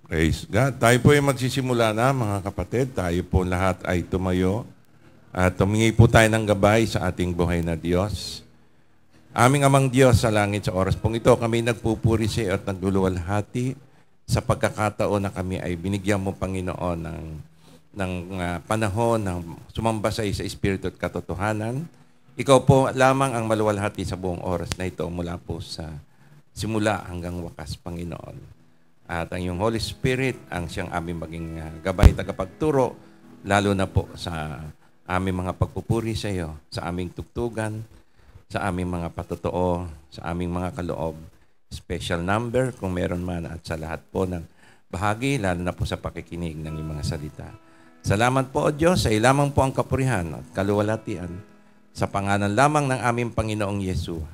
Praise God. Tayo po ay magsisimula na, mga kapatid. Tayo po lahat ay tumayo at tumingi po tayo ng gabay sa ating buhay na Diyos. Aming Amang Diyos sa langit, sa oras pong ito, kami nagpupuri sa iyo at nagluluwalhati sa pagkakataon na kami ay binigyan mo, Panginoon, ng panahon ng sumamba sa iyo sa Espiritu at katotohanan. Ikaw po lamang ang maluwalhati sa buong oras na ito mula po sa simula hanggang wakas, Panginoon. At ang iyong Holy Spirit ang siyang aming maging gabay, tagapagturo, lalo na po sa aming mga pagpupuri sa iyo, sa aming tugtugan, sa aming mga patotoo, sa aming mga kaloob. Special number kung meron man at sa lahat po ng bahagi, lalo na po sa pakikinig ng iyong mga salita. Salamat po, O Diyos, sa iyo lamang po ang kapurihan at kaluwalhatian sa pangalan lamang ng aming Panginoong Yeshua.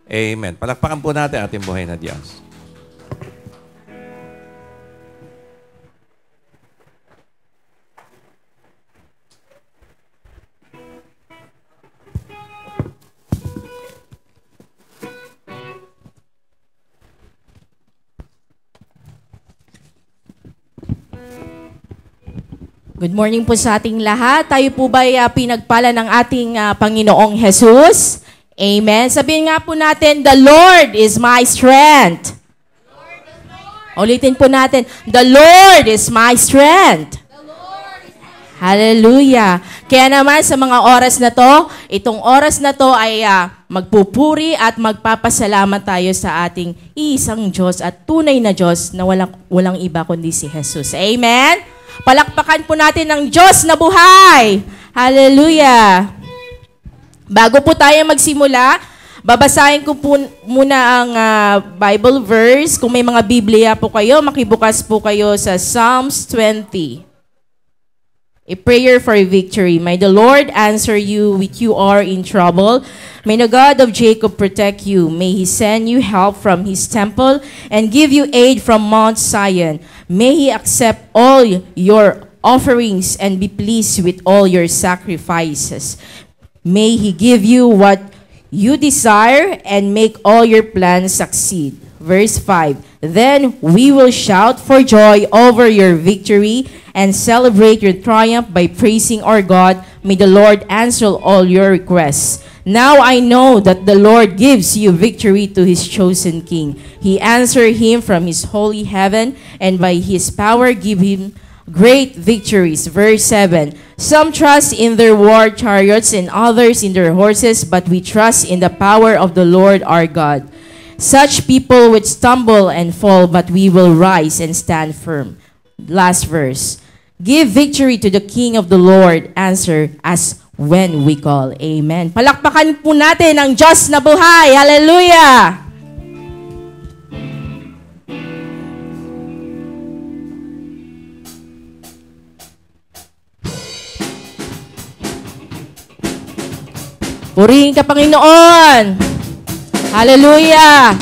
Amen. Palakpakan po natin ating buhay na Diyos. Good morning po sa ating lahat. Tayo po ba ay pinagpala ng ating Panginoong Jesus? Amen. Sabihin nga po natin, the Lord is my strength. Ulitin po natin, the Lord is my strength. Hallelujah. Kaya naman sa mga oras na to, itong oras na to ay magpupuri at magpapasalamat tayo sa ating isang Diyos at tunay na Diyos na walang iba kundi si Jesus. Amen. Palakpakan po natin ng Diyos na buhay. Hallelujah. Bago po tayo magsimula, babasahin ko po muna ang Bible verse. Kung may mga Biblia po kayo, makibukas po kayo sa Psalms 20. A prayer for victory. May the Lord answer you when you are in trouble. May the God of Jacob protect you. May He send you help from His temple and give you aid from Mount Zion. May He accept all your offerings and be pleased with all your sacrifices. May He give you what you desire and make all your plans succeed. Verse 5, then we will shout for joy over your victory and celebrate your triumph by praising our God. May the Lord answer all your requests. Now I know that the Lord gives you victory to His chosen king. He answered him from His holy heaven, and by His power give him great victories. Verse 7, some trust in their war chariots and others in their horses, but we trust in the power of the Lord our God. Such people would stumble and fall, but we will rise and stand firm. Last verse. Give victory to the King of the Lord. Answer us when we call. Amen. Palakpakan po natin ang Diyos na buhay. Hallelujah! Purihin ka, Panginoon! Hallelujah!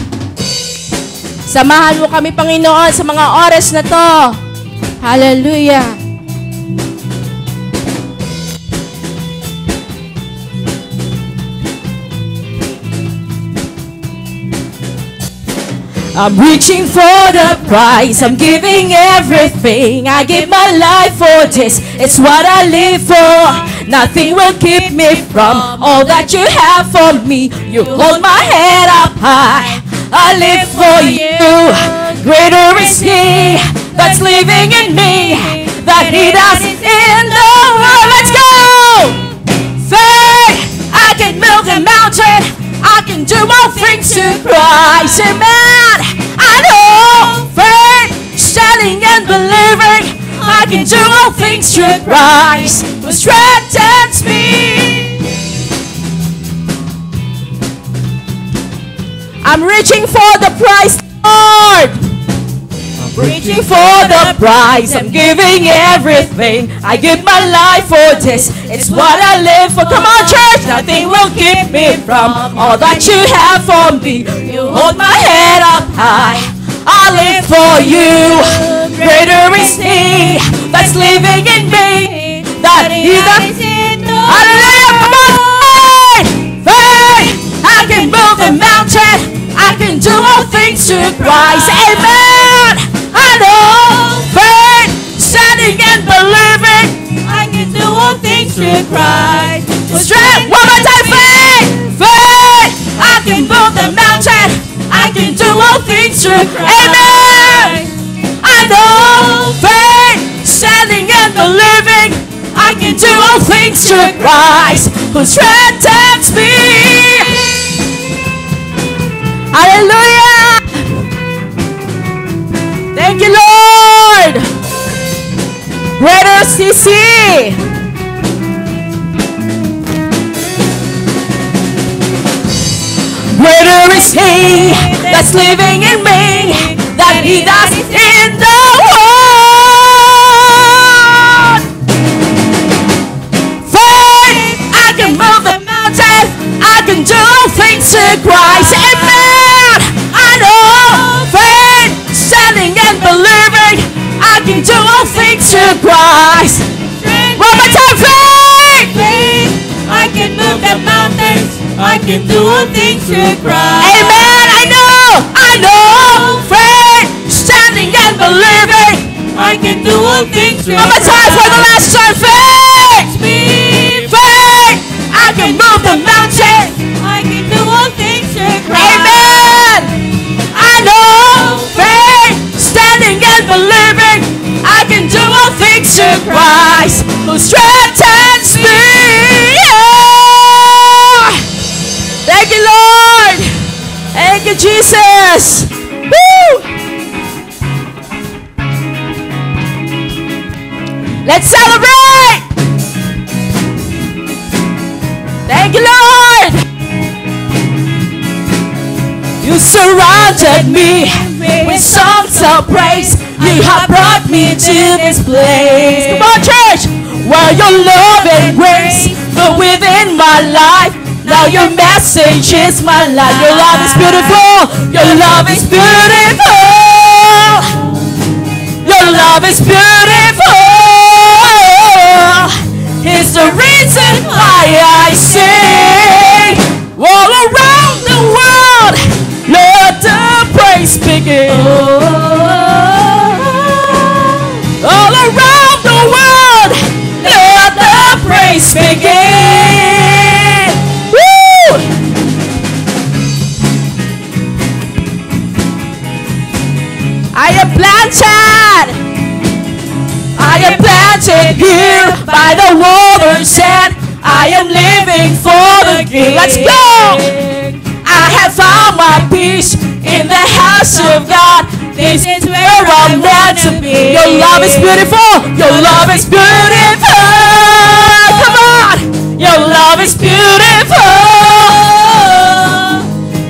Samahan mo kami, Panginoon, sa mga oras na to. Hallelujah! I'm reaching for the prize. I'm giving everything. I give my life for this. It's what I live for. Nothing will keep me from all that you have for me. You hold my head up high. I live for you. Greater is He that's living in me than He does in the world. Let's go! Faith, I can move the mountain. I can do all things through Christ. Amen. I know faith, standing and believing. I can do all things through Christ who strengthens me. I'm reaching for the prize, Lord. I'm reaching for the prize. I'm giving everything. I give my life for this. It's what I live for. Come on, church. Nothing will keep me from all that you have for me. You hold my head up high. I live for you. Greater is He that's living in me than He that is in the world. Hallelujah! Come on! Faith! I can move the mountain. I can do all things through Christ. Amen! I know the living. I can do all things through Christ. Strength. One more time, faith. Faith. I can move the mountain. I can do all things through Christ. Amen. I know faith, standing in the living. I can do all things through Christ who strengthens me. Hallelujah. Thank you, Lord. Greater CC. Greater is He that's living in me than He that's in the world. Faith, I can move the mountain. I can do all things through Christ. Amen. I know faith, standing and believing. I can do all things through Christ. One more time, faith. Faith, I can move the mountains. I can do all things through Christ. Amen. I know faith, standing and believing. I can do all things through One more time for the last time, faith. Faith, I can move the mountain. I can do all things through Christ. Amen. I know faith, standing and believing. I can do all things through Christ who strengthens me. Yeah. Thank you, Lord. Thank you, Jesus. Woo. Let's celebrate. Thank you, Lord. You surrounded me with songs of praise. You have brought me to this place. Come on, church. Where your love and grace flow within my life. Now your message is my life. Your love is beautiful. Your love is beautiful. Your love is beautiful. It's the reason why I sing. All around the world, let the praise begin. All around the world, let the praise begin. Woo! I am planted. I am planted here by the waters, and I am living for the King. Let's go! I have found my peace in the house of God. This is where I'm meant to be. Your love is beautiful. Your love is beautiful. Come on! Your love is beautiful.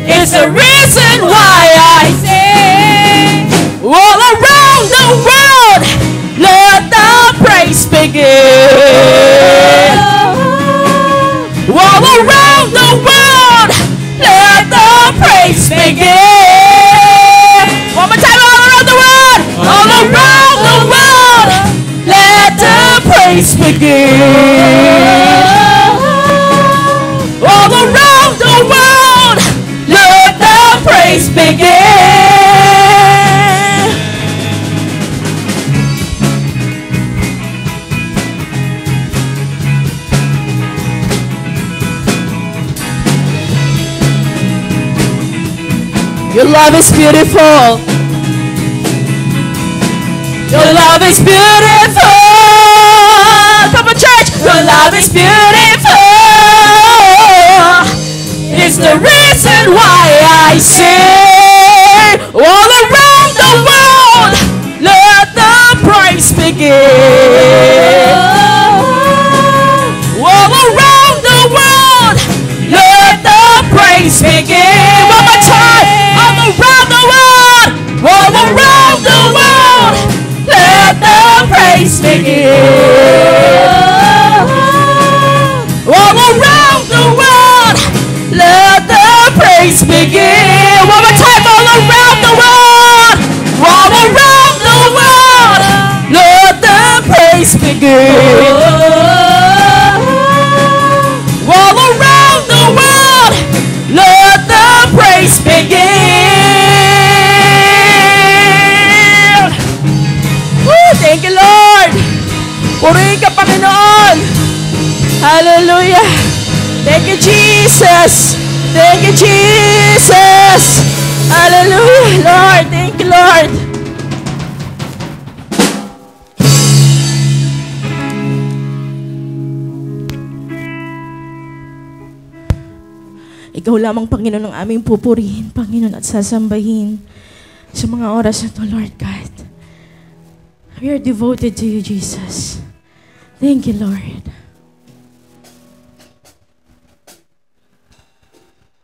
It's the reason why I sing. All around the world, let the praise begin. All around the world, let the praise begin. One more time, all around the world. All around the world, let the praise begin. All around the world, let the praise begin. Your love is beautiful. Your love is beautiful. Come on, church. Your love is beautiful. It's the reason why I sing. All around the world, let the praise begin. All around the world, let the praise begin. One more time. All around the world, all around the world, let the praise begin. All around the world, let the praise begin. One more time. All around the world, all around the world, let the praise begin. All around the world, let the praise begin. Woo, thank you, Lord. Hallelujah. Thank you, Jesus. Thank you, Jesus. Hallelujah, Lord. Thank you, Lord. Ikaw lamang, Panginoon, ang aming pupurihin, Panginoon, at sasambahin sa mga oras na ito, Lord God. We are devoted to you, Jesus. Thank you, Lord.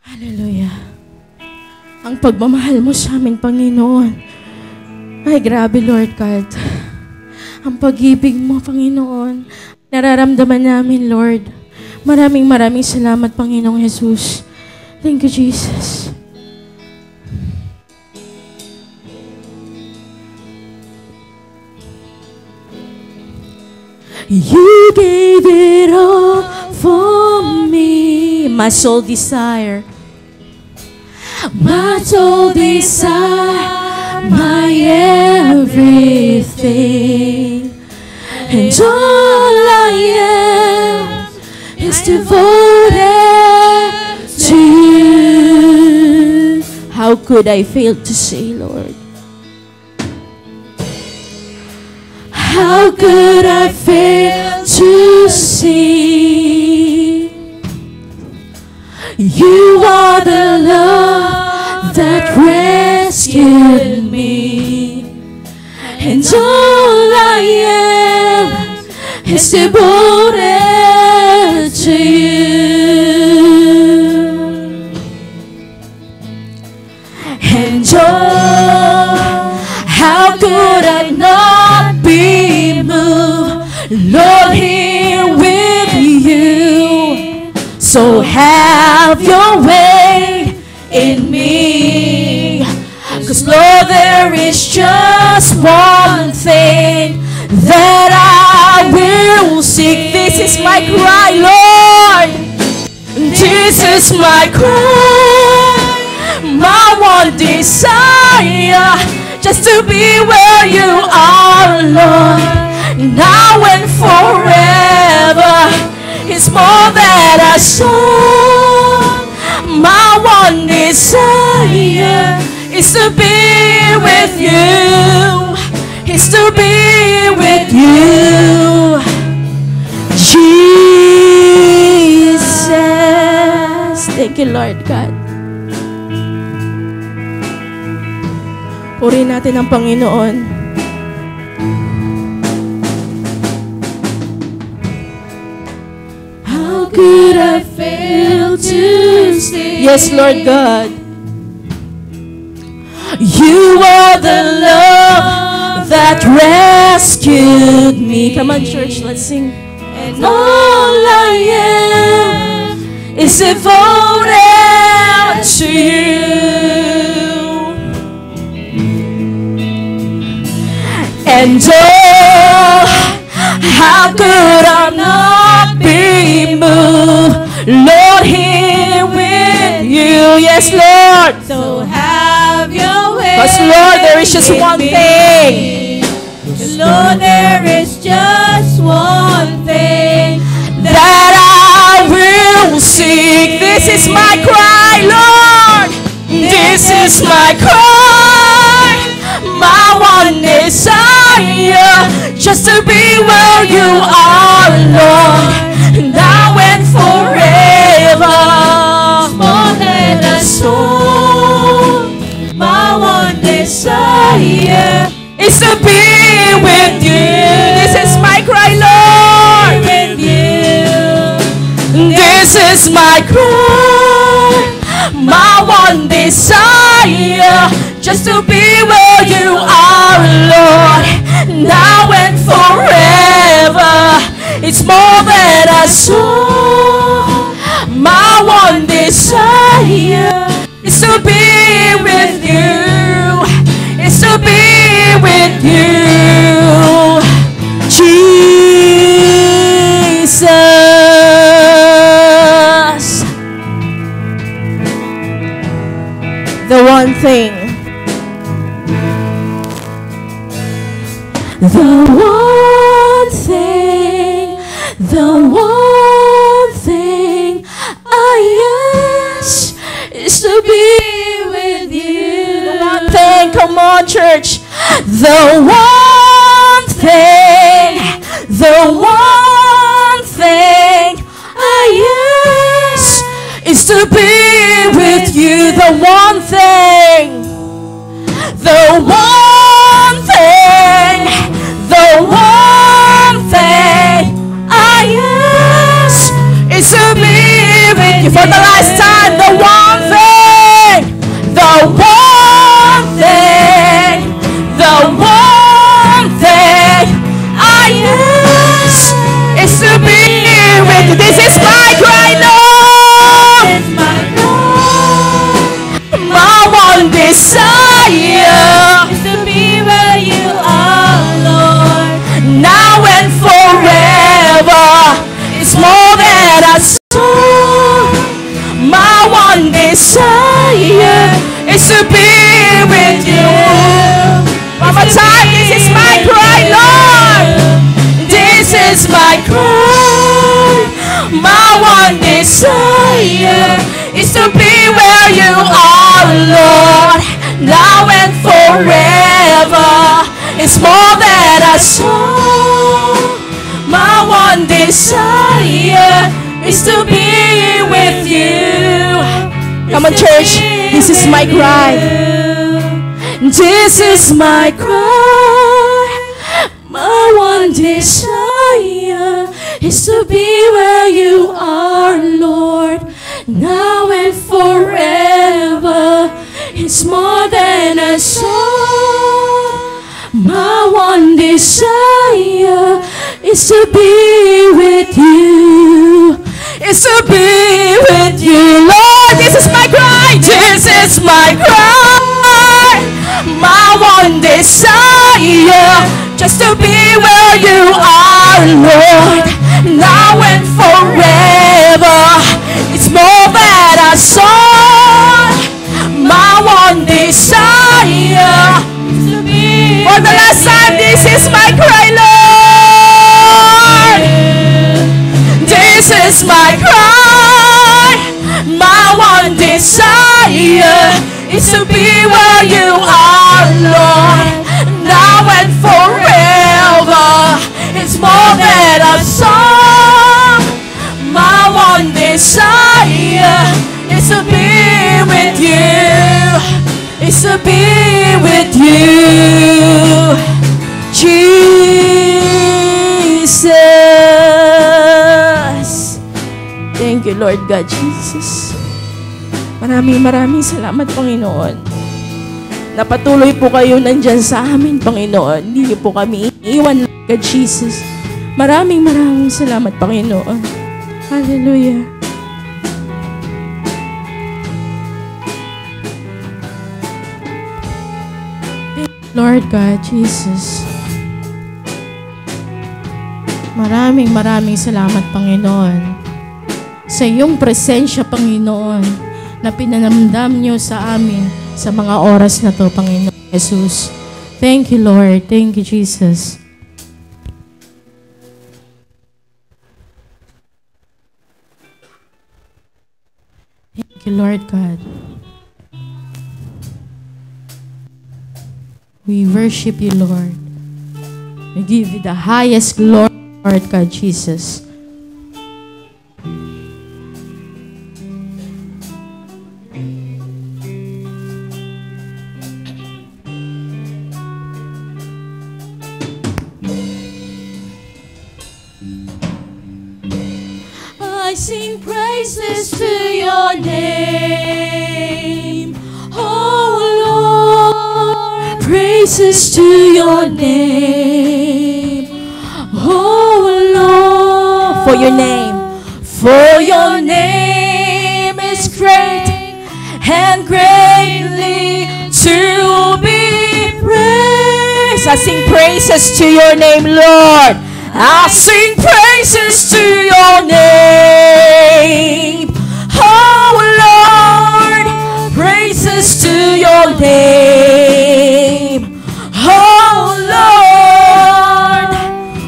Hallelujah. Ang pagmamahal mo sa amin, Panginoon, ay grabe, Lord God. Ang pag-ibig mo, Panginoon, nararamdaman namin, Lord. Maraming salamat, Panginoong Jesus. Thank you, Jesus. You gave it all for me. My soul desire. My soul desire, my everything. And all I am is devoted to you. How could I fail to say, Lord? How could I fail to see? You are the love that rescued me, and all I am is devoted to you. And oh, how could I not be moved, Lord, here with you? So have your way in me. 'Cause Lord, there is just one thing that I will seek. This is my cry, Lord. This is my cry, my one desire, just to be where you are, Lord, now and forever. It's more than a song. My one desire is to be with you. Is to be with you, Jesus. Thank you, Lord God. Purihin natin ang Panginoon. How could I fail to see? Yes, Lord God. You are the love that rescued me. Come on, church, let's sing. And all I am is devoted to you. And oh, how could I not be moved, Lord, here with you? Yes, Lord. So have your way. 'Cause Lord, there is just one thing. Lord, there is just one thing that I will seek. This is my cry, Lord. This is my cry, my one desire, just to be where you are, Lord, now and forever. More than a song, my one desire is to be with you. This is my cry, Lord. With you. This is my cry, my one desire, just to be where you are, Lord, now and forever. It's more than a song. My one desire is to be with you. Is to be with you, Jesus. The one thing. The one thing. The one on, church. The one thing I ask is to be with you. The one thing I ask is to be with you. For the last time, the one thing I ask is to be with you. This is my cry, Lord. My one desire Is to be where you are, Lord. now and forever. It's more than a song. My one desire is to be with you. One more time, this is my cry, Lord. This is my cry. My one desire is to be where you are, Lord, now and forever. It's more than a song. My one desire is to be with you. Come on, church. This is my cry. This is my cry. My one desire is to be where you are, Lord, now and forever. It's more than a song. My one desire is to be with you. Is to be with you, Lord. This is my cry. This is my cry. My one desire just to be where you are, Lord, now and forever. It's more than a song. My one desire Is to be for the last time. This is my cry, Lord. This is my cry. My one desire is to be where you are, Lord, now and forever. It's more than a song. My one desire is to be with you. Is to be with you, Jesus. Thank you, Lord God Jesus. Maraming salamat, Panginoon. Napatuloy po kayo nandyan sa amin, Panginoon. Hindi niyo po kami iiwan, Lord God Jesus. Maraming salamat, Panginoon. Hallelujah. Thank you, Lord God Jesus. Maraming salamat, Panginoon, sa iyong presensya, Panginoon, na pinanamdam niyo sa amin sa mga oras na to, Panginoon Jesus. Thank you, Lord. Thank you, Jesus. Thank you, Lord God. We worship you, Lord. We give you the highest glory, Lord God Jesus. I sing praises to your name, oh Lord. Praises to your name, oh Lord. For your name is great and greatly to be praised. I sing praises to your name, Lord. I sing praises to your name, oh Lord. Praises to your name, oh Lord.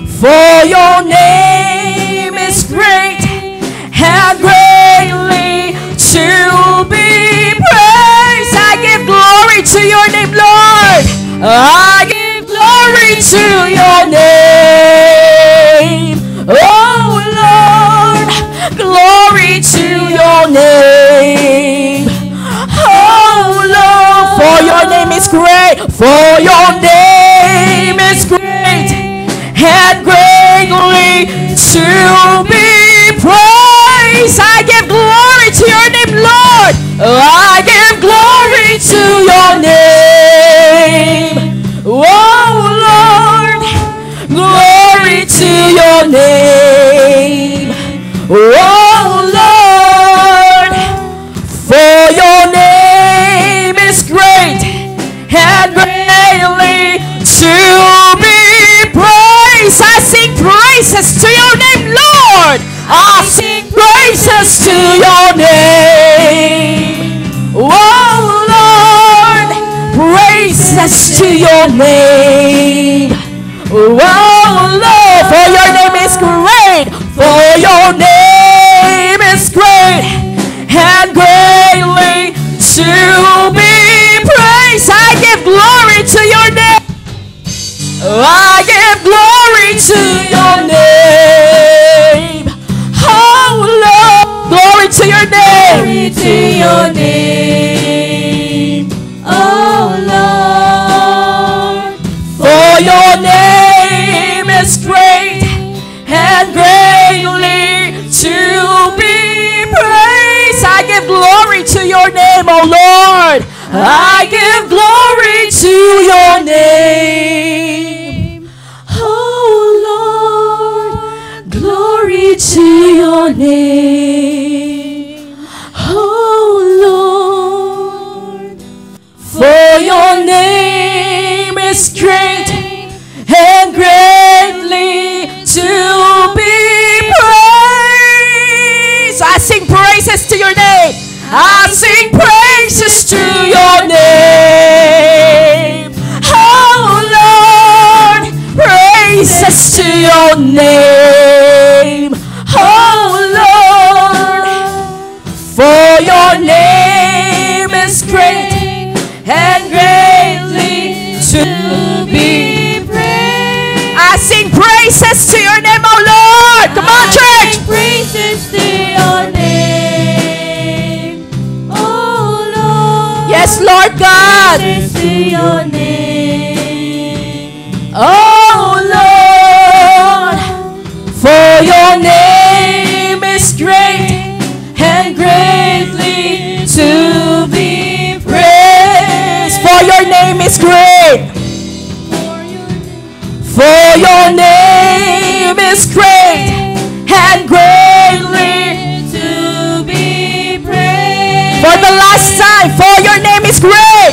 For your name is great and greatly to be praised. I give glory to your name, Lord. your name. Oh Lord, for your name is great, for your name is great, and greatly to be praised. I give glory to your name, Lord. I give glory to your name. Oh Lord, glory to your name. Oh Lord, for your name is great and greatly to be praised. I sing praises to your name, Lord. I sing praises to your name. Oh Lord, praises to your name. Oh Lord, for your name is great, for your name is great, and greatly to be praised. I give glory to your name. I give glory to your name. Oh Lord, glory to your name. Glory to your name, oh Lord. For your name is great and greatly to be praised. I give glory to your name, oh Lord. I give glory to your name. Oh Lord, glory to your name. Oh Lord, for your name is great and greatly to be praised. I sing praises to your name. I sing praises to your name. Oh Lord, praises to your name. Oh Lord, for your name is great and greatly to be praised. I sing praises to your name, oh Lord. Come on, church. Praises to your name, oh Lord. Yes, Lord God. Praises to your name, Oh Lord, for your name is great and greatly to be praised. For your name is great. For your name is great and greatly to be praised. for the last time. For your name is great.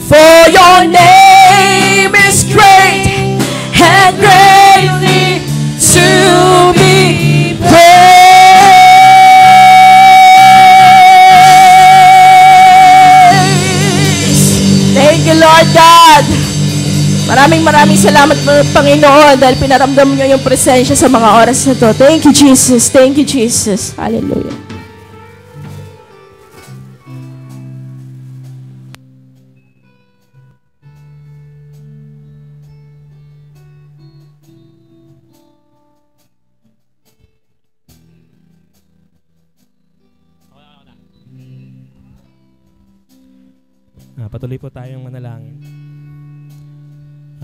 For your name is great and greatly to be praised. Thank you, Lord God. Maraming salamat po, Panginoon, dahil pinaramdam niyo yung presensya sa mga oras na to. Thank you, Jesus. Thank you, Jesus. Hallelujah. Patuloy po tayong manalangin.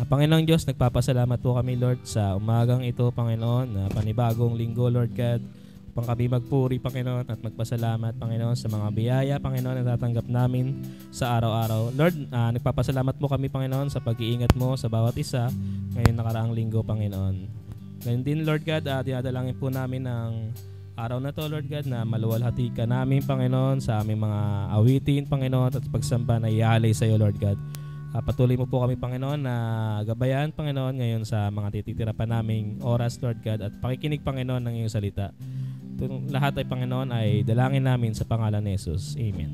Panginoong Diyos, nagpapasalamat po kami, Lord, sa umagang ito, Panginoon, na panibagong linggo, Lord God, upang kami magpuri, Panginoon, at magpasalamat, Panginoon, sa mga biyaya, Panginoon, na tatanggap namin sa araw-araw. Lord, nagpapasalamat po kami, Panginoon, sa pag-iingat mo sa bawat isa ngayon nakaraang linggo, Panginoon. Ngayon din, Lord God, dinadalangin po namin ng araw na to, Lord God, na maluwalhati ka namin, Panginoon, sa aming mga awitin, Panginoon, at pagsamba na iaalay sa iyo, Lord God. Patuloy mo po kami, Panginoon, na gabayan, Panginoon, ngayon sa mga tititira pa naming oras, Lord God, at pakikinig, Panginoon, ng iyong salita. Itong lahat ay, Panginoon, ay dalangin namin sa pangalan ni Jesus. Amen.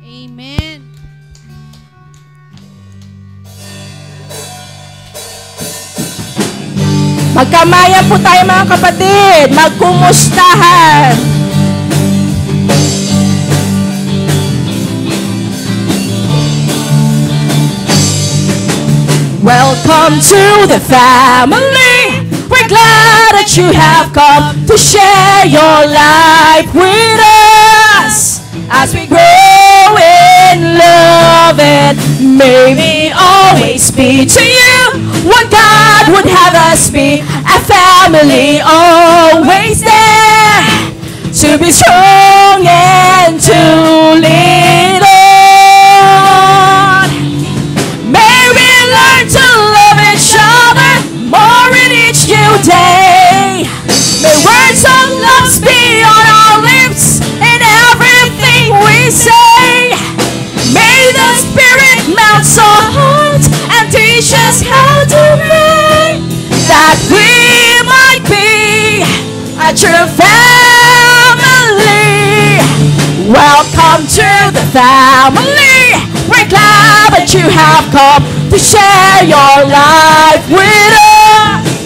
Amen. Magkamayan po tayo, mga kapatid. Magkumustahan. Welcome to the family. We're glad that that you have come to share your life with us. As we grow in love, and may we always be to you what God would have us be, a family always there, to be strong and to lead on. May we learn to love each other more in each new day. May words of love be on our lips in everything we say. May the Spirit melt our hearts and teach us how to pray, that we might be a true family. Welcome to the family. We're glad that you have come to share your life with us.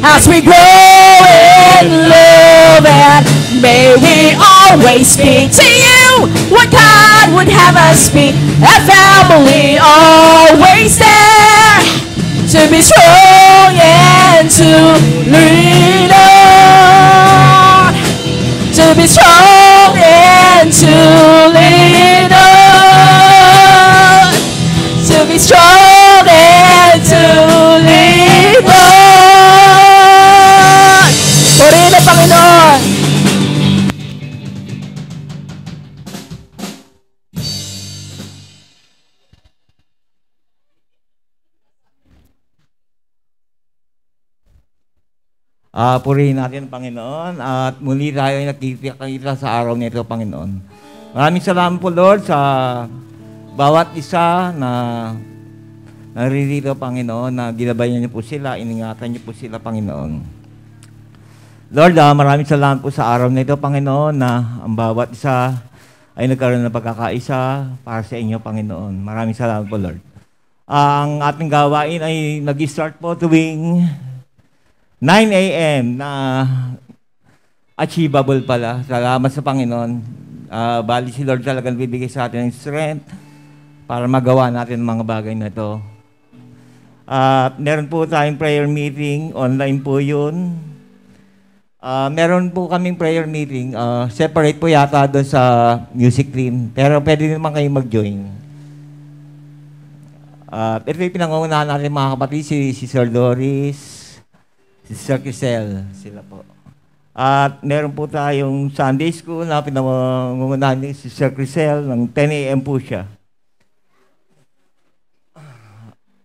As we grow in love, and may we always be to you what God would have us be, a family always there, to be strong and to lean on, to be strong and to lean on, to be strong and to lean on. Purihin ang Panginoon. Purihin natin ang Panginoon at muli tayo ay nakikita sa araw nito, Panginoon. Maraming salamat po, Lord, sa bawat isa na naririto, Panginoon, na ginabayan niyo po sila, iningatan niyo po sila, Panginoon. Lord, maraming salamat po sa araw nito, Panginoon, na ang bawat isa ay nagkaroon ng pagkakaisa para sa inyo, Panginoon. Maraming salamat po, Lord. Ang ating gawain ay nag-start po tuwing 9 a.m. na achievable pala. Salamat sa Panginoon. Bali si Lord talagang bibigay sa atin ng strength para magawa natin ang mga bagay na ito. Meron po tayong prayer meeting. Online po yun. Meron po kaming prayer meeting. Separate po yata doon sa music team. Pero pwede naman kayo mag-join. Ito yung pinangungunahan natin mga kapatid, si Sir Doris, si Sir Crisel, sila po. At meron po tayong Sunday School na pinangungunahan ni si Sir Crisel ng 10 a.m. po siya.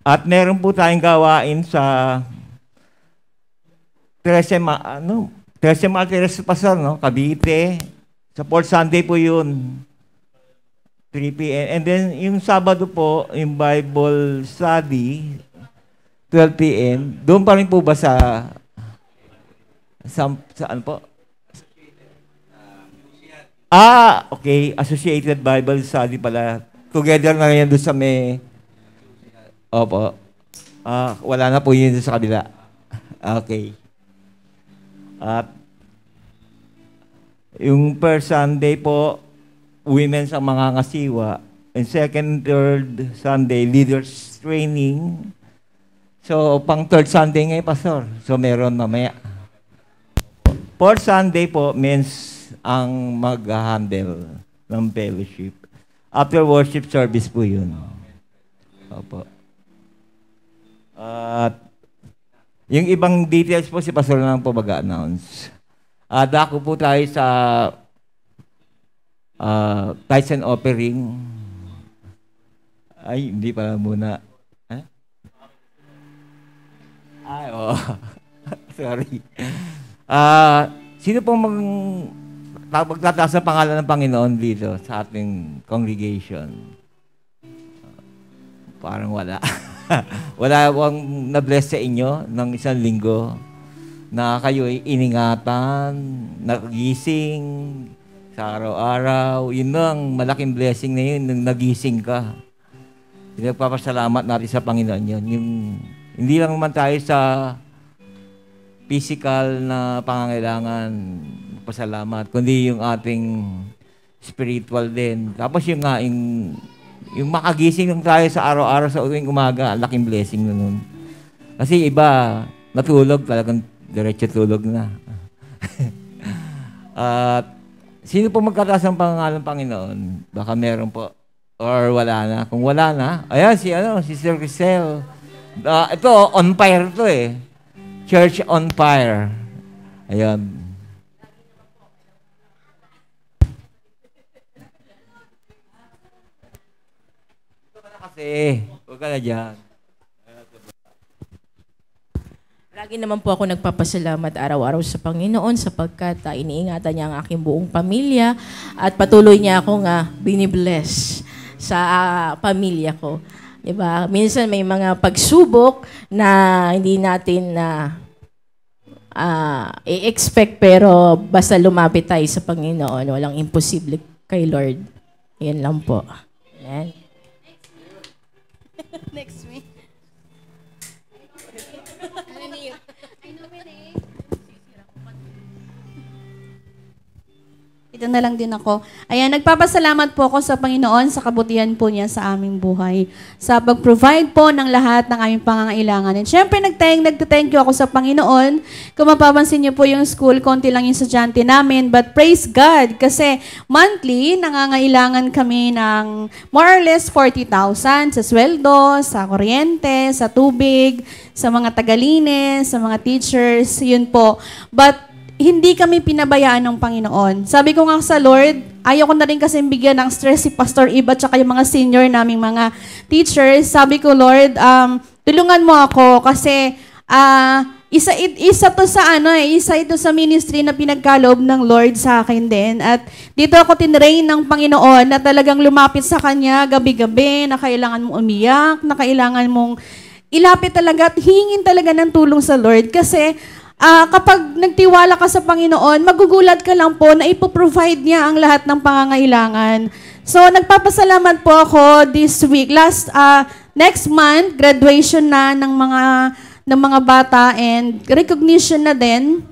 At meron po tayong gawain sa Teresa Martires Pasar, no? Cavite. Sa Fourth Sunday po yun. 3 p.m. And then, yung Sabado po, yung Bible study, 12 p.m. Doon pa rin po ba sa ano po? Okay. Associated Bible Study pala. Together na yan doon sa may... Opo. Wala na po yun sa kabila. Okay. At yung first Sunday po, women sa mga ngasiwa. And second, third Sunday, leaders training. So, pang third Sunday ngayon, Pastor. So, meron mamaya. Fourth Sunday po, means ang mag-handle ng fellowship. After worship service po yun. Opo. At yung ibang details po, si Pastor lang po mag-announce. Dako po tayo sa tithes and offering. Ay, hindi pala muna. Ay, sorry. Sino pong magtataas ng pangalan ng Panginoon dito sa ating congregation? Parang wala. Wala bang na-bless sa inyo ng isang linggo na kayo ay iningatan, nagising sa araw-araw. Yun ang malaking blessing na yun, nung nagising ka. Pinagpapasalamat natin sa Panginoon yun. Yung, hindi lang naman tayo sa physical na pangangailangan pasalamat, kundi yung ating spiritual din. Tapos yung nga, yung makagising lang tayo sa araw-araw sa uwing umaga, laking blessing na nun. Kasi iba, natulog talagang diretso tulog na. At sino po magkataas ng pangalan ng Panginoon? Baka meron po. Or wala na. Kung wala na, ayan si Sir Crisel. Ito, on fire to eh. Church on fire. Ayan. Ito ka na kasi. Huwag ka na dyan. Lagi naman po ako nagpapasalamat araw-araw sa Panginoon sapagkat iniingatan niya ang aking buong pamilya at patuloy niya akong binibless sa pamilya ko. Diba? Minsan may mga pagsubok na hindi natin i-expect pero basta lumapit tayo sa Panginoon, walang imposible kay Lord. Yan lang po. Amen. Next week. Ito na lang din ako. Ayan, nagpapasalamat po ako sa Panginoon sa kabutihan po niya sa aming buhay. Sa pag-provide po ng lahat ng aming pangangailangan. And syempre, nagthank you ako sa Panginoon. Kung mapapansin niyo po yung school, konti lang yung estudyante namin. But praise God, kasi monthly, nangangailangan kami ng more or less 40,000 sa sweldo, sa kuryente, sa tubig, sa mga tagalinis, sa mga teachers, yun po. But hindi kami pinabayaan ng Panginoon. Sabi ko nga sa Lord, ayaw ko na rin kasi bigyan ng stress si Pastor Iba at saka yung mga senior naming mga teachers. Sabi ko, Lord, tulungan mo ako kasi isa ito sa ministry na pinagkaloob ng Lord sa akin din. At dito ako tinrain ng Panginoon na talagang lumapit sa Kanya gabi-gabi, na kailangan mong umiyak, na kailangan mong ilapit talaga at hingin talaga ng tulong sa Lord. Kasi kapag nagtiwala ka sa Panginoon, magugulat ka lang po na ipoprovide niya ang lahat ng pangangailangan. So, nagpapasalamat po ako this week. Next month, graduation na ng mga bata and recognition na din.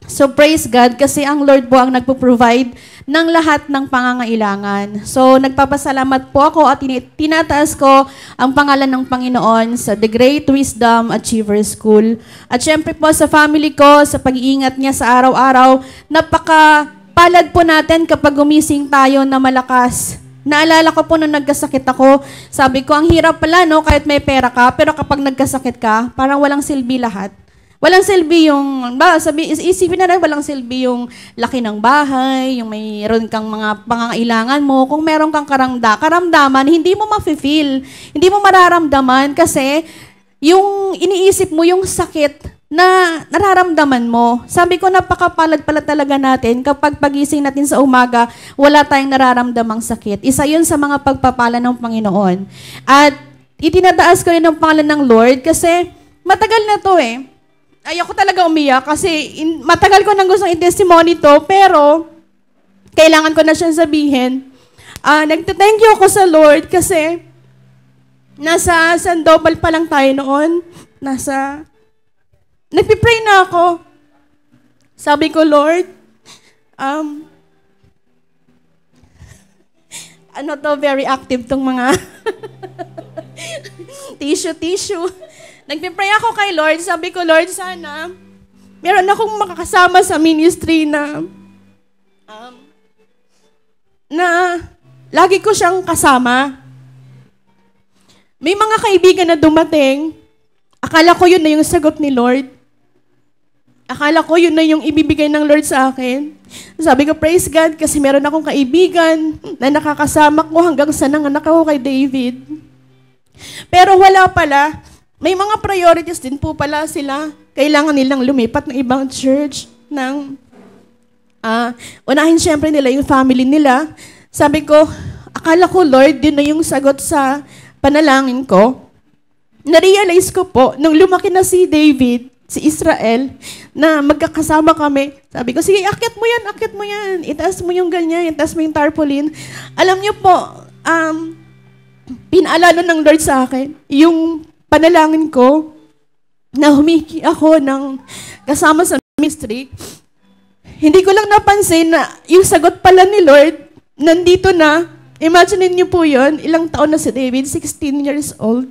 So, praise God kasi ang Lord po ang nagpo-provide ng lahat ng pangangailangan. So, nagpapasalamat po ako at tinataas ko ang pangalan ng Panginoon sa The Great Wisdom Achiever School. At syempre po sa family ko, sa pag-iingat niya sa araw-araw, napakapalad po natin kapag gumising tayo na malakas. Naalala ko po nung nagkasakit ako, sabi ko, ang hirap pala, no, kahit may pera ka, pero kapag nagkasakit ka, parang walang silbi lahat. Walang silbi isipin na rin, walang silbi yung laki ng bahay, yung mayroon kang mga pangangailangan mo, kung meron kang karamdaman, hindi mo ma-feel, hindi mo mararamdaman kasi yung iniisip mo yung sakit na nararamdaman mo. Sabi ko, napakapalad pala talaga natin kapag pagising natin sa umaga, wala tayong nararamdamang sakit. Isa yun sa mga pagpapala ng Panginoon. At itinataas ko rin ang pangalan ng Lord kasi matagal na to eh. Ayoko talaga umiyak kasi matagal ko nang gustong i-testimony to, pero kailangan ko na siyang sabihin. Nagte-thank you ako sa Lord kasi nasa Sandoval pa lang tayo noon. Nagpipray na ako. Sabi ko, Lord, very active tong mga tissue. Nagpipray ako kay Lord. Sabi ko, Lord, sana meron akong makakasama sa ministry na lagi ko siyang kasama. May mga kaibigan na dumating. Akala ko yun na yung sagot ni Lord. Akala ko yun na yung ibibigay ng Lord sa akin. Sabi ko, praise God, kasi meron akong kaibigan na nakakasama ko hanggang sa nanganak ako kay David. Pero wala pala. May mga priorities din po pala sila. Kailangan nilang lumipat ng ibang church. Unahin syempre nila yung family nila. Sabi ko, akala ko, Lord, din na yung sagot sa panalangin ko. Na-realize ko po, nung lumaki na si David, si Israel, na magkakasama kami. Sabi ko, sige, akit mo yan. Itaas mo yung ganyan, itaas mo yung tarpaulin. Alam niyo po, pinaalala ng Lord sa akin, yung panalangin ko, na humiki ako ng kasama sa ministry, hindi ko lang napansin na yung sagot pala ni Lord, nandito na. Imagine niyo po yun, ilang taon na si David, 16 years old.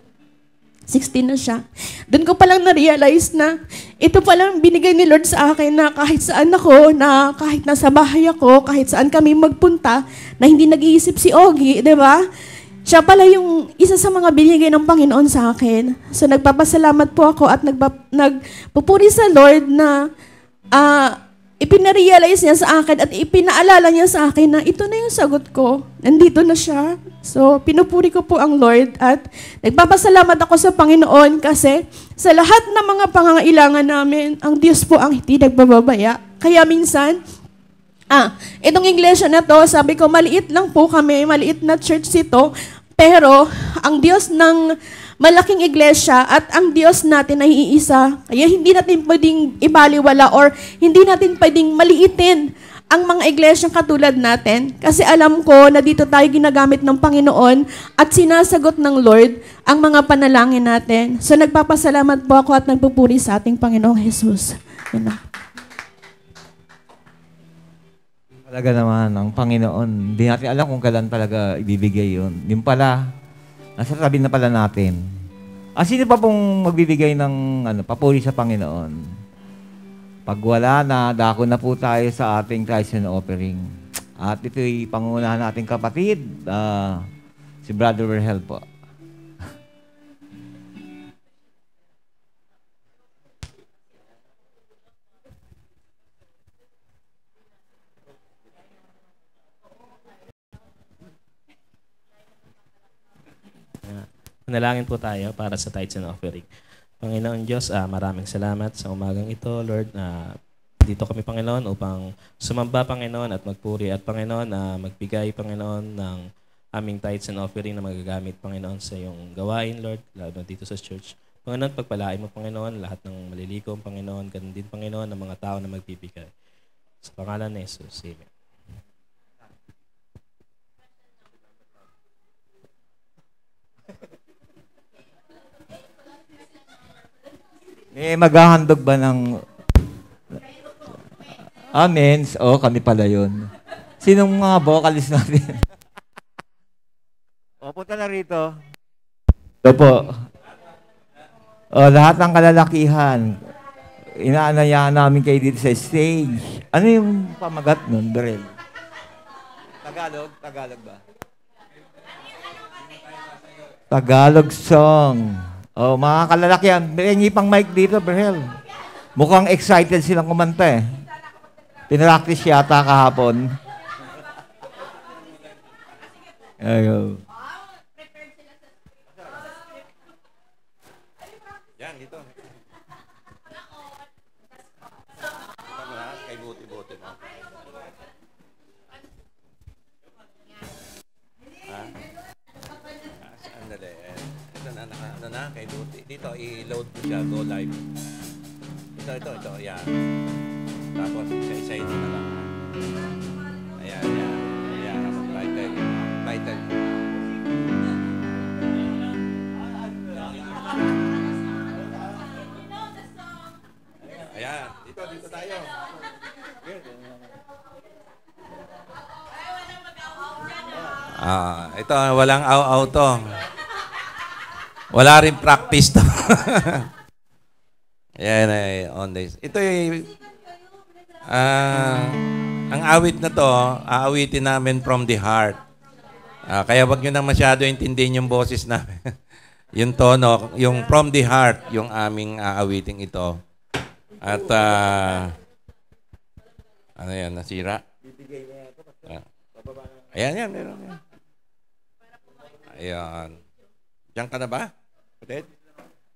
16 na siya. Doon ko palang na-realize na ito palang binigay ni Lord sa akin na kahit saan ako, na kahit nasa bahay ako, kahit saan kami magpunta, na hindi nag-iisip si Ogie, di ba? Siya pala yung isa sa mga binigay ng Panginoon sa akin. So nagpapasalamat po ako at nagpupuri sa Lord na ipinarealize niya sa akin at ipinaalala niya sa akin na ito na yung sagot ko. Nandito na siya. So, pinupuri ko po ang Lord at nagpapasalamat ako sa Panginoon kasi sa lahat ng mga pangangailangan namin, ang Diyos po ang hindi nagbababaya. Kaya minsan, itong iglesia na to, sabi ko, maliit lang po kami, maliit na church ito, pero ang Diyos ng malaking iglesia at ang Diyos natin ay iisa. Kaya hindi natin pwedeng ibaliwala or hindi natin pwedeng maliitin ang mga iglesyang katulad natin. Kasi alam ko na dito tayo ginagamit ng Panginoon at sinasagot ng Lord ang mga panalangin natin. So nagpapasalamat po ako at nagpupuri sa ating Panginoong Jesus. Yun na. Talaga naman, ang Panginoon, hindi natin alam kung kailan talaga ibibigay yun. Yung pala, nasa tabi na pala natin. Sino pa pong magbibigay ng papuri sa Panginoon? Pag wala na, dako na po tayo sa ating tithes and offering. At ito'y pangunahan nating kapatid, si Brother Verhel po. Manalangin po tayo para sa tithes and offering. Panginoon Diyos, maraming salamat sa umagang ito, Lord. Dito kami, Panginoon, upang sumamba, Panginoon, at magpuri. At, Panginoon, magbigay, Panginoon, ng aming tithes and offering na magagamit, Panginoon, sa iyong gawain, Lord, lalo na dito sa church. Panginoon, pagpalain mo, Panginoon, lahat ng malilikom, Panginoon, ganun din, Panginoon, ng mga tao na magbibigay. Sa pangalan ni Jesus, Amen. Maghahandog ba ng amens? Kami pala yun. Sinong mga vocalist natin? Punta na rito. Ito po. Lahat ng kalalakihan, inaanayaan namin kayo dito sa stage. Ano yung pamagat nun, Berel? Tagalog? Tagalog ba? Tagalog song. Mga kalalakihan, may pang mic dito, Berhel. Mukhang excited silang kumanta eh. Pinractice yata kahapon. Ayaw. Yan, dito. Kay buti-buti mo. Sandali. Ito na, kay buti. Dito, i-load ko siya, go live. Ito, yan. Tapos, isa-isa ito na lang. Ayan. Title. Ayan, dito tayo. Ito, walang aw-aw to. Wala rin practice to. Ayan, on this. Ito ang awit na to, aawitin namin from the heart. Kaya wag nyo na masyado intindihin yung boses namin. Yung tono, yung from the heart, yung aming aawiting ito. At, ano yan, nasira? Ayan. Ayan. Diyan ka na ba? Kapatid?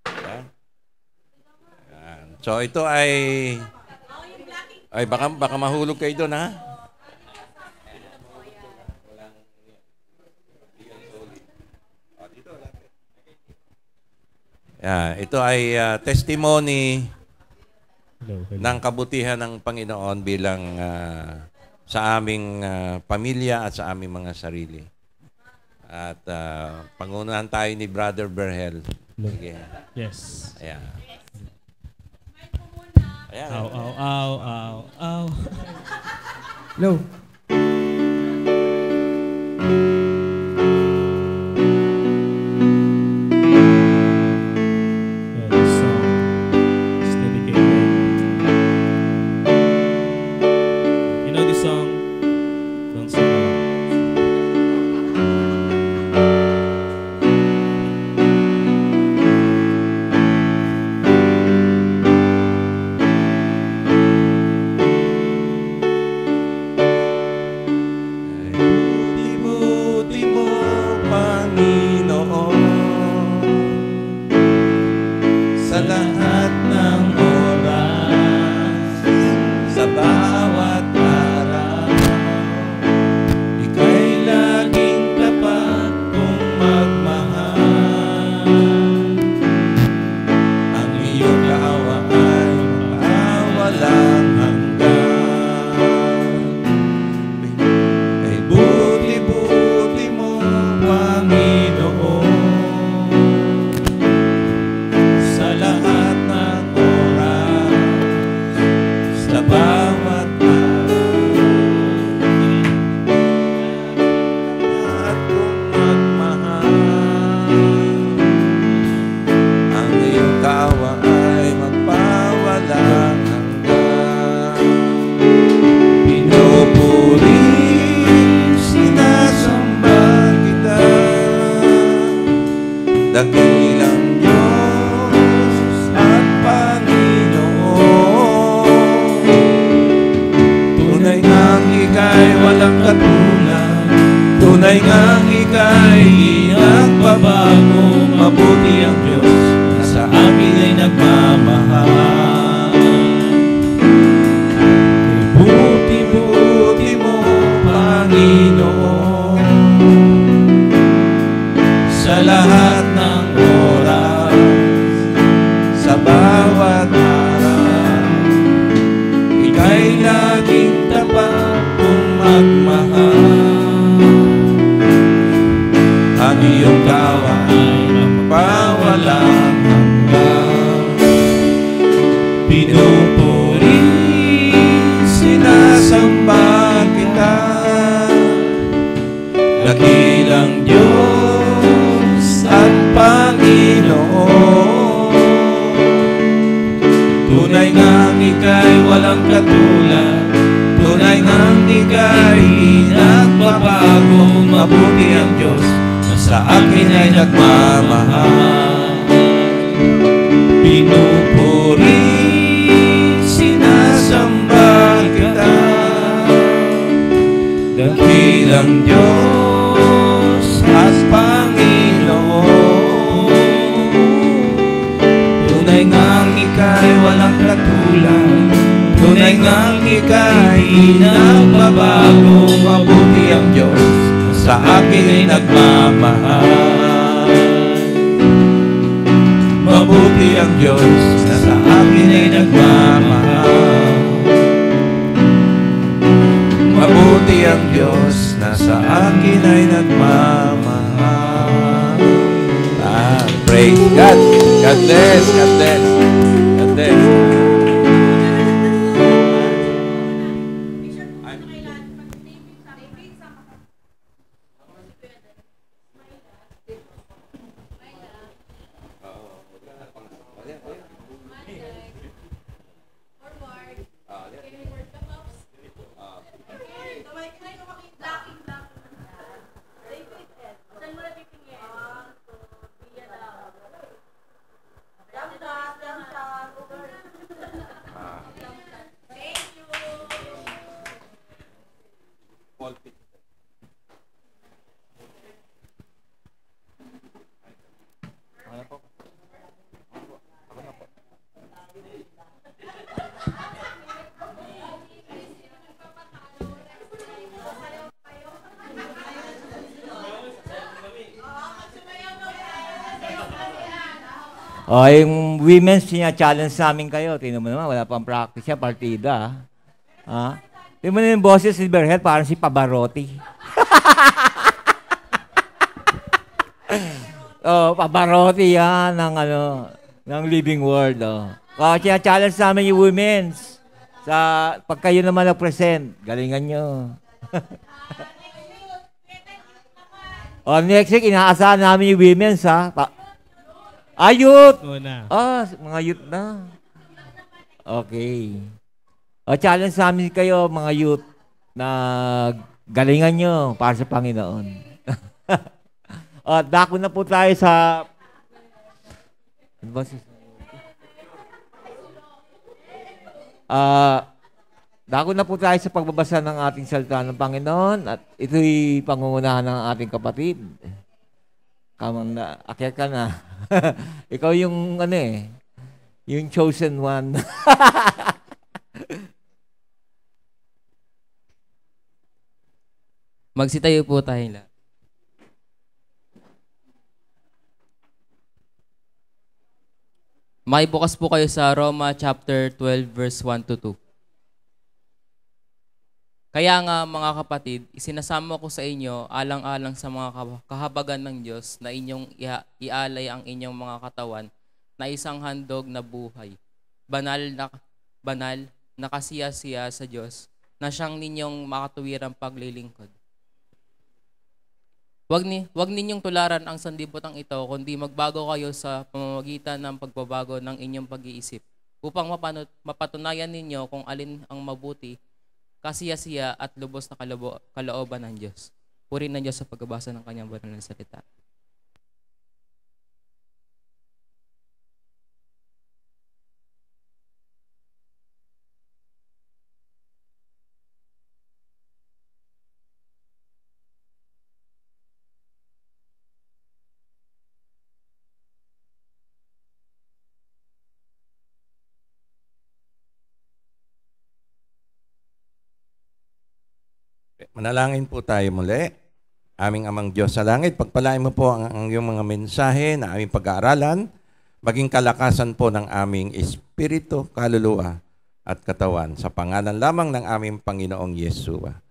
Ayan. So, ito ay baka mahulog kayo doon, ha? Ito ay testimony ng kabutihan ng Panginoon bilang sa aming pamilya at sa aming mga sarili. At pangunahan tayo ni Brother Berhel. Sige. Yes. Ayan. Ow. Hello. walang hanggan. Kay buti-buti mo, Panginoon, sa lahat ng oras, sa bawat araw, at kung magmahal, ang iyong tawa ay magpawalang hanggan. Pinupuri, sinasamba kita, dakilang Diyos at Panginoon. Tunay ngang ika'y walang katulad, tunay ngang ika'y di nagbabago. Mabuti ang Diyos na sa amin ay nagmamahal. Kay buti-buti mo, Panginoon, sa lahat ng oras, sa bawat araw, ika'y laging tapat kung magmahal. Ang iyong tawa ay magpawalang hanggan. Pinupuri, sinasamba kita, dakilang Diyos at Panginoon. Tunay ngang ika'y walang katulad, tunay ngang ika'y di nagbabago. Mabuti ang Diyos na sa akin ay nagmamahal. Pinupuri, sinasamba kita, dakilang Diyos at Panginoon. Tunay ngang ika'y walang katulad, tunay ngang ika'y di nagbabago. Mabuti ang Diyos na sa akin ay nagmamahal. Mabuti ang Diyos na sa akin ay nagmamahal. Mabuti ang Diyos na sa akin ay nagmamahal. Praise God. God bless. God bless. God bless. O, yung women's challenge namin kayo. Tingnan mo naman, wala pang practice yan, partida. Ha? Tingnan mo na yung boses ni Berhel, parang si Pavarotti. Pavarotti yan ng Living Word. Challenge namin yung women's. Pag kayo naman nag-present, galingan nyo. Next week, inaasahan namin yung women's, ha? Youth! Mga youth na. Okay. Challenge namin kayo, mga youth, na galingan nyo para sa Panginoon. Dako na po tayo sa... Ano ba dako na po tayo sa pagbabasa ng ating salita ng Panginoon at ito'y pangungunahan ng ating kapatid. Kamang na, akyat ka na. Ikaw yung yung chosen one. Magsitayo po tayo lahat. Maibukas po kayo sa Roma chapter 12 verse 1 to 2. Kaya nga mga kapatid, isinasamo ko sa inyo alang-alang sa mga kahabagan ng Diyos na inyong ialay ang inyong mga katawan na isang handog na buhay, banal na kasiya-siya sa Diyos, na siyang ninyong makatuwirang paglilingkod. Huwag ninyong tularan ang sanlibutan ito, kundi magbago kayo sa pamamagitan ng pagbabago ng inyong pag-iisip, upang mapatunayan ninyo kung alin ang mabuti, kasiya-siya at lubos na kalooban ng Diyos. Purihin ng Diyos sa pagbabasa ng kanyang banal na salita. Manalangin po tayo muli. Aming Amang Diyos sa langit, pagpalain mo po ang iyong mga mensahe na aming pag-aaralan, maging kalakasan po ng aming espiritu, kaluluwa at katawan sa pangalan lamang ng aming Panginoong Yeshua.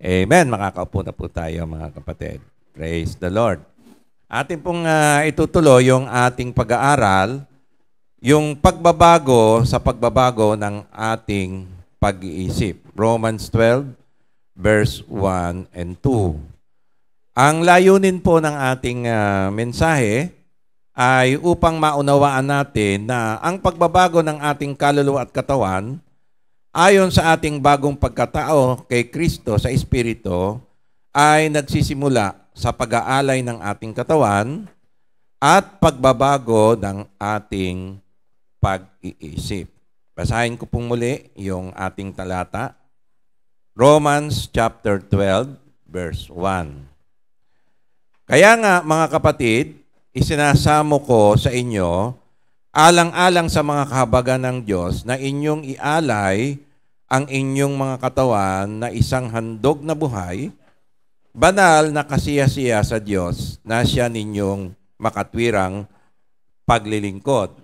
Amen. Makakaupo na po tayo mga kapatid. Praise the Lord. Atin pong itutuloy yung ating pag-aaral, yung pagbabago sa pagbabago ng ating pag-iisip. Romans 12, verse 1 and 2. Ang layunin po ng ating mensahe ay upang maunawaan natin na ang pagbabago ng ating kaluluwa at katawan ayon sa ating bagong pagkatao kay Kristo sa Espiritu ay nagsisimula sa pag-aalay ng ating katawan at pagbabago ng ating pag-iisip. Basahin ko pong muli yung ating talata. Romans chapter 12, verse 1. Kaya nga mga kapatid, isinasamo ko sa inyo, alang-alang sa mga kahabagan ng Diyos, na inyong ialay ang inyong mga katawan na isang handog na buhay, banal na kasiya-siya sa Diyos, na siya ninyong makatwirang paglilingkod.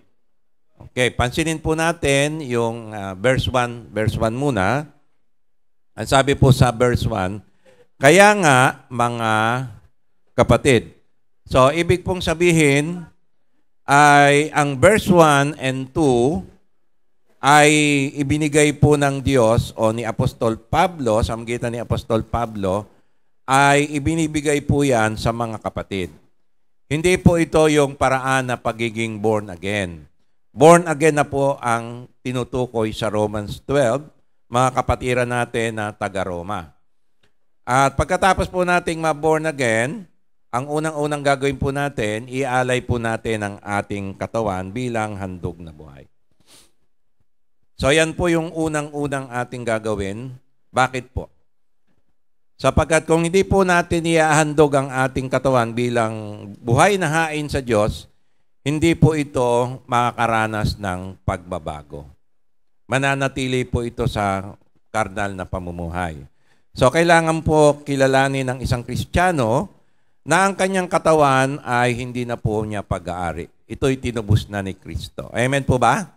Okay, pansinin po natin yung verse 1 muna. Ang sabi po sa verse 1, kaya nga mga kapatid. So, ibig pong sabihin ay ang verse 1 and 2 ay ibinigay po ng Diyos o ni Apostol Pablo, sa magitan ni Apostol Pablo, ay ibinibigay po yan sa mga kapatid. Hindi po ito yung paraan na pagiging born again. Born again na po ang tinutukoy sa Romans 12, mga kapatiran natin na taga-Roma. At pagkatapos po nating ma-born again, ang unang-unang gagawin po natin, ialay po natin ang ating katawan bilang handog na buhay. So yan po yung unang-unang ating gagawin. Bakit po? Sapagkat kung hindi po natin iahandog ang ating katawan bilang buhay na hain sa Diyos, hindi po ito makakaranas ng pagbabago. Mananatili po ito sa karnal na pamumuhay. So kailangan po kilalanin ng isang Kristiyano na ang kanyang katawan ay hindi na po niya pag-aari. Ito'y tinubos na ni Kristo. Amen po ba?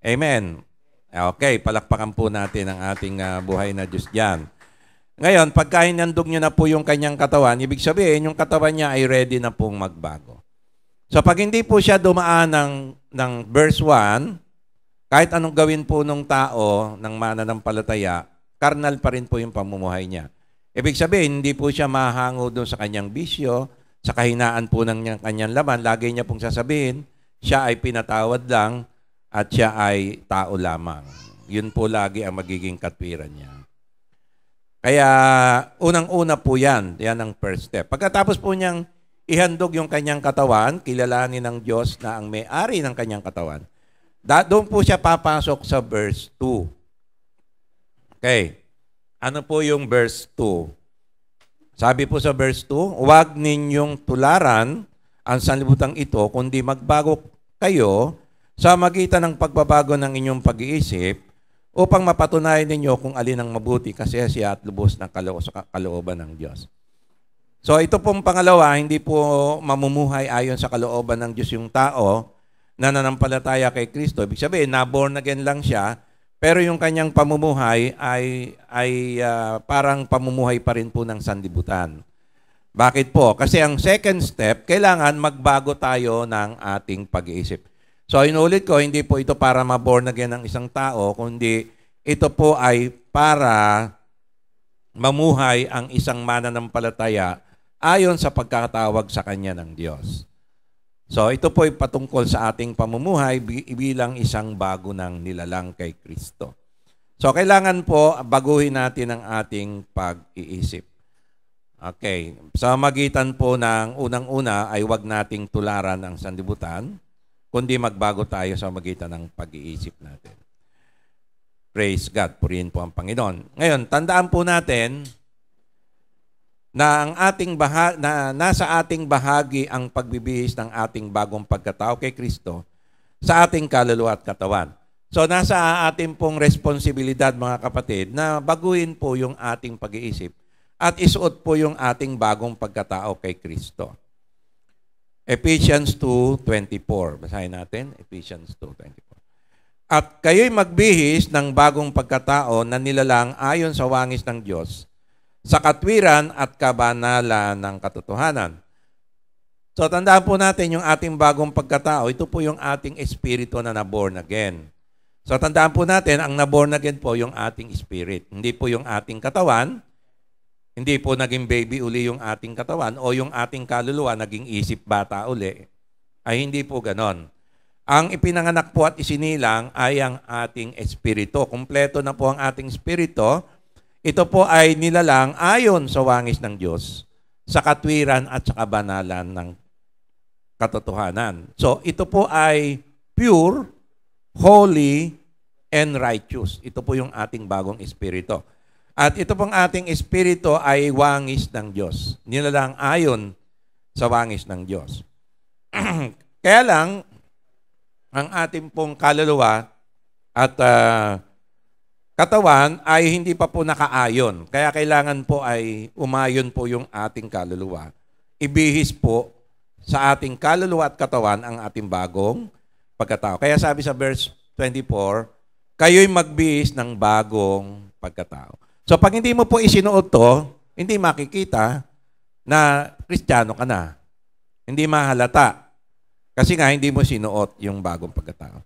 Amen. Okay, palakpakan po natin ang ating buhay na Diyos diyan. Ngayon, pagka hinandog niyo na po yung kanyang katawan, ibig sabihin, yung katawan niya ay ready na pong magbago. So pag hindi po siya dumaan ng verse 1, kahit anong gawin po ng tao, ng mananampalataya, karnal pa rin po yung pamumuhay niya. Ibig sabihin, hindi po siya mahango doon sa kanyang bisyo, sa kahinaan po ng kanyang laman. Lagi niya pong sasabihin, siya ay pinatawad lang at siya ay tao lamang. Yun po lagi ang magiging katwiran niya. Kaya unang-una po yan. Yan ang first step. Pagkatapos po niyang ihandog yung kanyang katawan, kilalanin ng Diyos na ang may-ari ng kanyang katawan, doon po siya papasok sa verse 2. Okay. Ano po yung verse 2? Sabi po sa verse 2, huwag ninyong tularan ang sanlibutan ito, kundi magbago kayo sa magitan ng pagbabago ng inyong pag-iisip upang mapatunayan ninyo kung alin ang mabuti, kasiya-siya at lubos ng kalooban ng Diyos. So ito pong pangalawa, hindi po mamumuhay ayon sa kalooban ng Diyos yung tao na nanampalataya kay Kristo. Ibig sabihin, na-born again lang siya, pero yung kanyang pamumuhay ay parang pamumuhay pa rin po ng sanlibutan. Bakit po? Kasi ang second step, kailangan magbago tayo ng ating pag-iisip. So inulit ko, hindi po ito para ma-born again ng isang tao, kundi ito po ay para mamuhay ang isang mananampalataya ayon sa pagkakatawag sa kanya ng Diyos. So ito po ay patungkol sa ating pamumuhay bilang isang bago ng nilalang kay Kristo. So kailangan po baguhin natin ang ating pag-iisip. Okay, sa magitan po ng unang-una ay wag nating tularan ang sanlibutan, kundi magbago tayo sa magitan ng pag-iisip natin. Praise God, purihin po ang Panginoon. Ngayon, tandaan po natin na ang nasa ating bahagi ang pagbibihis ng ating bagong pagkatao kay Kristo sa ating kaluluwa at katawan. So nasa ating pong responsibilidad mga kapatid na baguhin po yung ating pag-iisip at isuot po yung ating bagong pagkatao kay Kristo. Ephesians 2:24. Basahin natin, Ephesians 2:24. At kayo'y magbihis ng bagong pagkatao na nilalang ayon sa wangis ng Diyos, sa katwiran at kabanalan ng katotohanan. So tandaan po natin yung ating bagong pagkatao, ito po yung ating espiritu na na-born again. So tandaan po natin, ang na-born again po yung ating spirit. Hindi po yung ating katawan, hindi po naging baby uli yung ating katawan o yung ating kaluluwa naging isip bata uli. Ay hindi po ganon. Ang ipinanganak po at isinilang ay ang ating espiritu. Kumpleto na po ang ating espiritu. Ito po ay nilalang ayon sa wangis ng Diyos, sa katwiran at sa kabanalan ng katotohanan. So, ito po ay pure, holy, and righteous. Ito po yung ating bagong espiritu. At ito pong ating espiritu ay wangis ng Diyos. Nilalang ayon sa wangis ng Diyos. Kaya lang, ang ating pong kaluluwa at katawan ay hindi pa po nakaayon. Kaya kailangan po ay umayon po yung ating kaluluwa. Ibihis po sa ating kaluluwa at katawan ang ating bagong pagkatao. Kaya sabi sa verse 24, kayo'y magbihis ng bagong pagkatao. So pag hindi mo po isinuot to, hindi makikita na Kristiyano ka na. Hindi mahalata. Kasi nga hindi mo sinuot yung bagong pagkatao.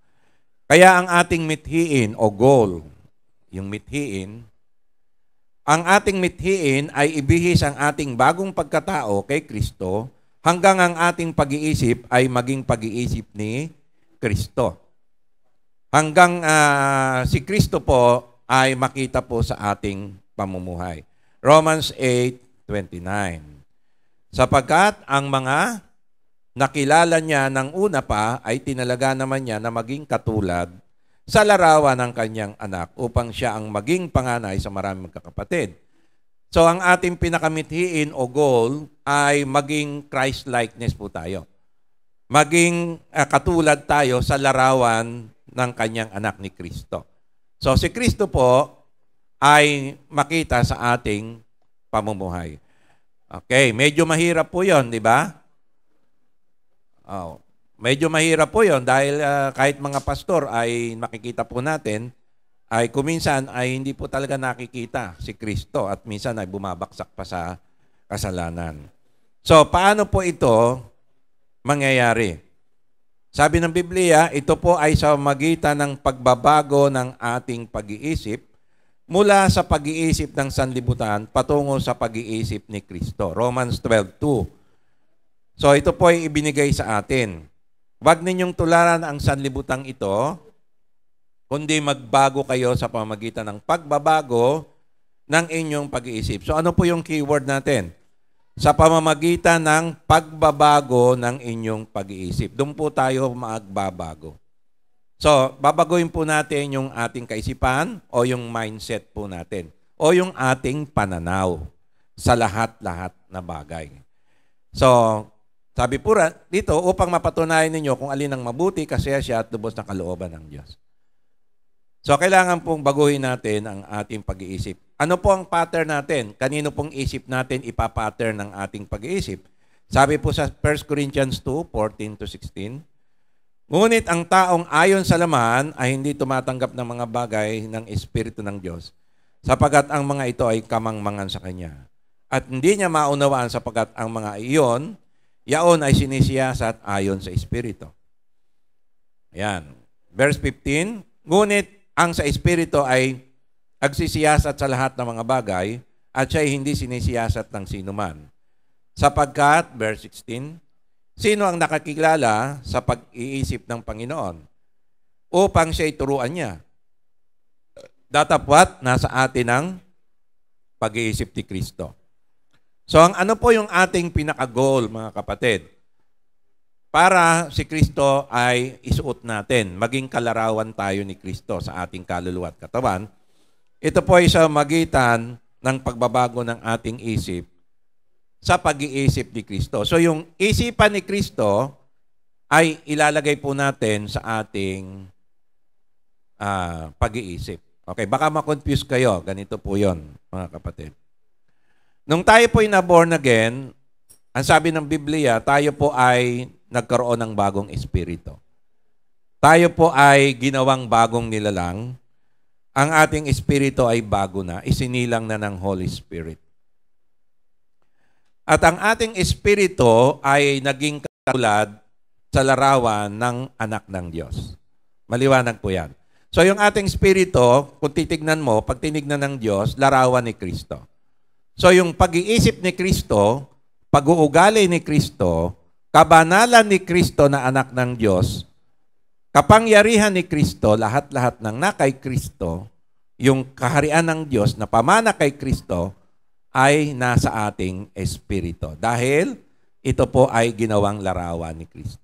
Kaya ang ating mithiin o goal, yung mithiin, ang ating mithiin ay ibihis ang ating bagong pagkatao kay Kristo hanggang ang ating pag-iisip ay maging pag-iisip ni Kristo. Hanggang si Kristo po ay makita po sa ating pamumuhay. Romans 8:29. Sapagkat ang mga nakilala niya ng una pa ay tinalaga naman niya na maging katulad sa larawan ng kanyang anak upang siya ang maging panganay sa maraming magkakapatid. So ang ating pinakamithiin o goal ay maging Christ-likeness po tayo. Maging katulad tayo sa larawan ng kanyang anak ni Kristo. So si Kristo po ay makita sa ating pamumuhay. Okay, medyo mahirap po 'yon, di ba? Medyo mahirap po 'yon dahil kahit mga pastor ay makikita po natin ay kuminsan ay hindi po talaga nakikita si Kristo at minsan ay bumabaksak pa sa kasalanan. So, paano po ito mangyayari? Sabi ng Biblia, ito po ay sa magitan ng pagbabago ng ating pag-iisip mula sa pag-iisip ng sanlibutan patungo sa pag-iisip ni Kristo. Romans 12:2. So, ito po ay ibinigay sa atin. Huwag ninyong tularan ang sanlibutang ito, kundi magbago kayo sa pamamagitan ng pagbabago ng inyong pag-iisip. So ano po yung keyword natin? Sa pamamagitan ng pagbabago ng inyong pag-iisip. Doon po tayo magbabago. So, babaguhin po natin yung ating kaisipan o yung mindset po natin o yung ating pananaw sa lahat-lahat na bagay. So, sabi po dito, upang mapatunayan ninyo kung alin ang mabuti, kasiyasya at lubos na kalooban ng Diyos. So, kailangan pong baguhin natin ang ating pag-iisip. Ano po ang pattern natin? Kanino pong isip natin ipapattern ng ating pag-iisip? Sabi po sa 1 Corinthians 2:14-16, Ngunit ang taong ayon sa laman ay hindi tumatanggap ng mga bagay ng Espiritu ng Diyos, sapagkat ang mga ito ay kamangmangan sa Kanya. At hindi niya maunawaan sapagkat ang mga yaon ay sinisiyasat ayon sa Espiritu. Ayan. Verse 15, ngunit ang sa Espiritu ay agsisiyasat sa lahat ng mga bagay at siya ay hindi sinisiyasat ng sinuman. Sapagkat, verse 16, sino ang nakakilala sa pag-iisip ng Panginoon upang siya'y turuan niya? Datapwat, nasa atin ang pag-iisip ni Kristo. So, ano po yung ating pinaka-goal, mga kapatid? Para si Kristo ay isuot natin, maging kalarawan tayo ni Kristo sa ating kaluluwa at katawan. Ito po ay sa magitan ng pagbabago ng ating isip sa pag-iisip ni Kristo. So, yung isipan ni Kristo ay ilalagay po natin sa ating pag-iisip. Okay, baka ma-confuse kayo. Ganito po yon, mga kapatid. Nung tayo po ay na-born again, ang sabi ng Biblia, tayo po ay nagkaroon ng bagong espiritu. Tayo po ay ginawang bagong nilalang. Ang ating espiritu ay bago na, isinilang na ng Holy Spirit. At ang ating espiritu ay naging katulad sa larawan ng anak ng Diyos. Maliwanag po yan. So yung ating espiritu, kung titignan mo, pag tinignan ng Diyos, larawan ni Kristo. So yung pag-iisip ni Kristo, pag-uugali ni Kristo, kabanalan ni Kristo na anak ng Diyos, kapangyarihan ni Kristo, lahat-lahat ng nakay Kristo, yung kaharian ng Diyos na pamana kay Kristo, ay nasa ating espiritu. Dahil ito po ay ginawang larawan ni Kristo.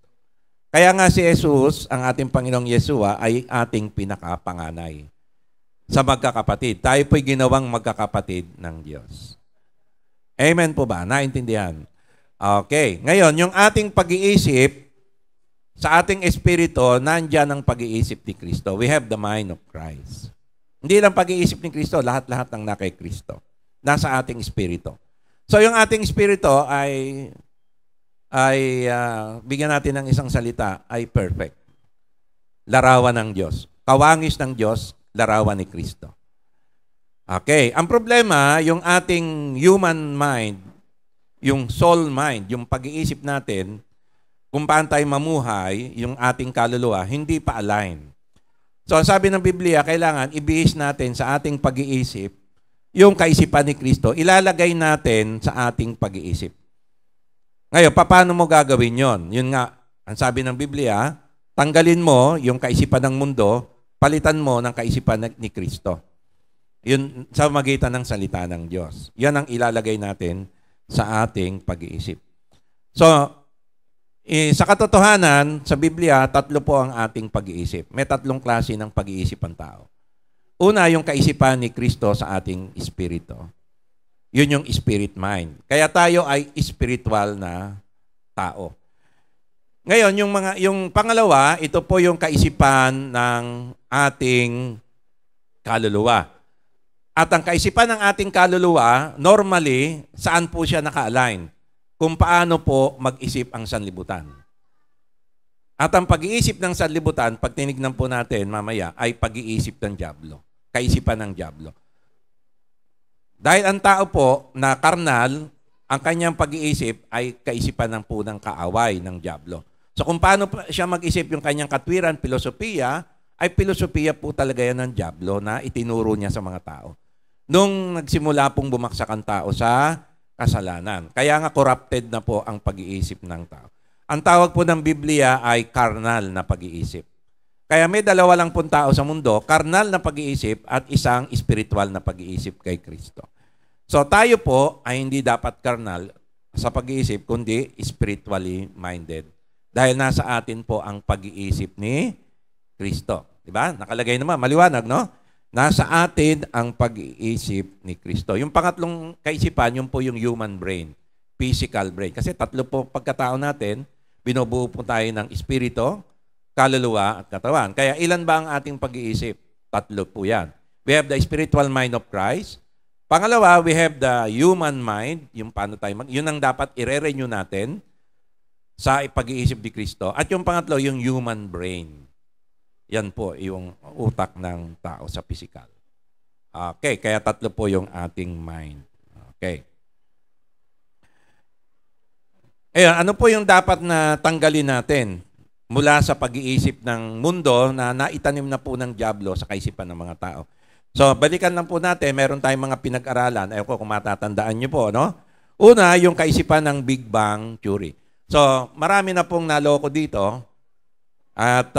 Kaya nga si Jesus, ang ating Panginoong Yeshua, ay ating pinakapanganay sa magkakapatid. Tayo po'y ginawang magkakapatid ng Diyos. Amen po ba? Naintindihan? Okay. Ngayon, yung ating pag-iisip, sa ating espiritu, nandyan ang pag-iisip ni Kristo. We have the mind of Christ. Hindi lang pag-iisip ni Kristo, lahat-lahat ng nakay Kristo. Nasa ating espiritu. So, yung ating espiritu ay bigyan natin ng isang salita, ay perfect. Larawan ng Diyos. Kawangis ng Diyos, larawan ni Kristo. Okay. Ang problema, yung ating human mind, yung soul mind, yung pag-iisip natin, kung paano tayo mamuhay, yung ating kaluluwa, hindi pa align. So, sabi ng Biblia, kailangan ibihis natin sa ating pag-iisip yung kaisipan ni Kristo, ilalagay natin sa ating pag-iisip. Ngayon, paano mo gagawin yon? Yun nga, ang sabi ng Biblia, tanggalin mo yung kaisipan ng mundo, palitan mo ng kaisipan ni Kristo. Yun sa magitan ng salita ng Diyos. Yan ang ilalagay natin sa ating pag-iisip. So, sa katotohanan, sa Biblia, tatlo po ang ating pag-iisip. May tatlong klase ng pag-iisip ang tao. Una, yung kaisipan ni Kristo sa ating espiritu. Yun yung spirit mind. Kaya tayo ay spiritual na tao. Ngayon, yung pangalawa, ito po yung kaisipan ng ating kaluluwa. At ang kaisipan ng ating kaluluwa, normally, saan po siya naka-align? Kung paano po mag-isip ang sanlibutan. At ang pag-iisip ng sanlibutan, pag tinignan po natin mamaya, ay pag-iisip ng dyablo. Kaisipan ng dyablo. Dahil ang tao po na karnal, ang kanyang pag-iisip ay kaisipan ng punang kaaway ng dyablo. So kung paano siya mag-isip yung kanyang katwiran, filosofiya, ay filosofiya po talaga yan ng dyablo na itinuro niya sa mga tao. Nung nagsimula pong bumagsak ang tao sa kasalanan. Kaya nga corrupted na po ang pag-iisip ng tao. Ang tawag po ng Biblia ay carnal na pag-iisip. Kaya may dalawa lang pong tao sa mundo, carnal na pag-iisip at isang spiritual na pag-iisip kay Kristo. So tayo po ay hindi dapat carnal sa pag-iisip, kundi spiritually minded. Dahil nasa atin po ang pag-iisip ni Kristo. Diba? Nakalagay naman, maliwanag, no? Nasa atin ang pag-iisip ni Kristo. Yung pangatlong kaisipan, yun po yung human brain, physical brain. Kasi tatlo po pagkatao natin, binubuo po tayo ng espiritu, kaluluwa at katawan. Kaya ilan ba ang ating pag-iisip? Tatlo po yan. We have the spiritual mind of Christ. Pangalawa, we have the human mind, yung paano tayo yun ang dapat i-renew natin. sa pag-iisip ni Kristo. At yung pangatlo, yung human brain. Yan po yung utak ng tao sa physical. Okay, kaya tatlo po yung ating mind. Okay. Ayun, ano po yung dapat na tanggalin natin mula sa pag-iisip ng mundo na naitanim na po ng dyablo sa kaisipan ng mga tao? So, balikan lang po natin, meron tayong mga pinag-aralan. Ayun ko kung matatandaan nyo po, no? Una, yung kaisipan ng Big Bang Theory. So, marami na pong naloko dito. At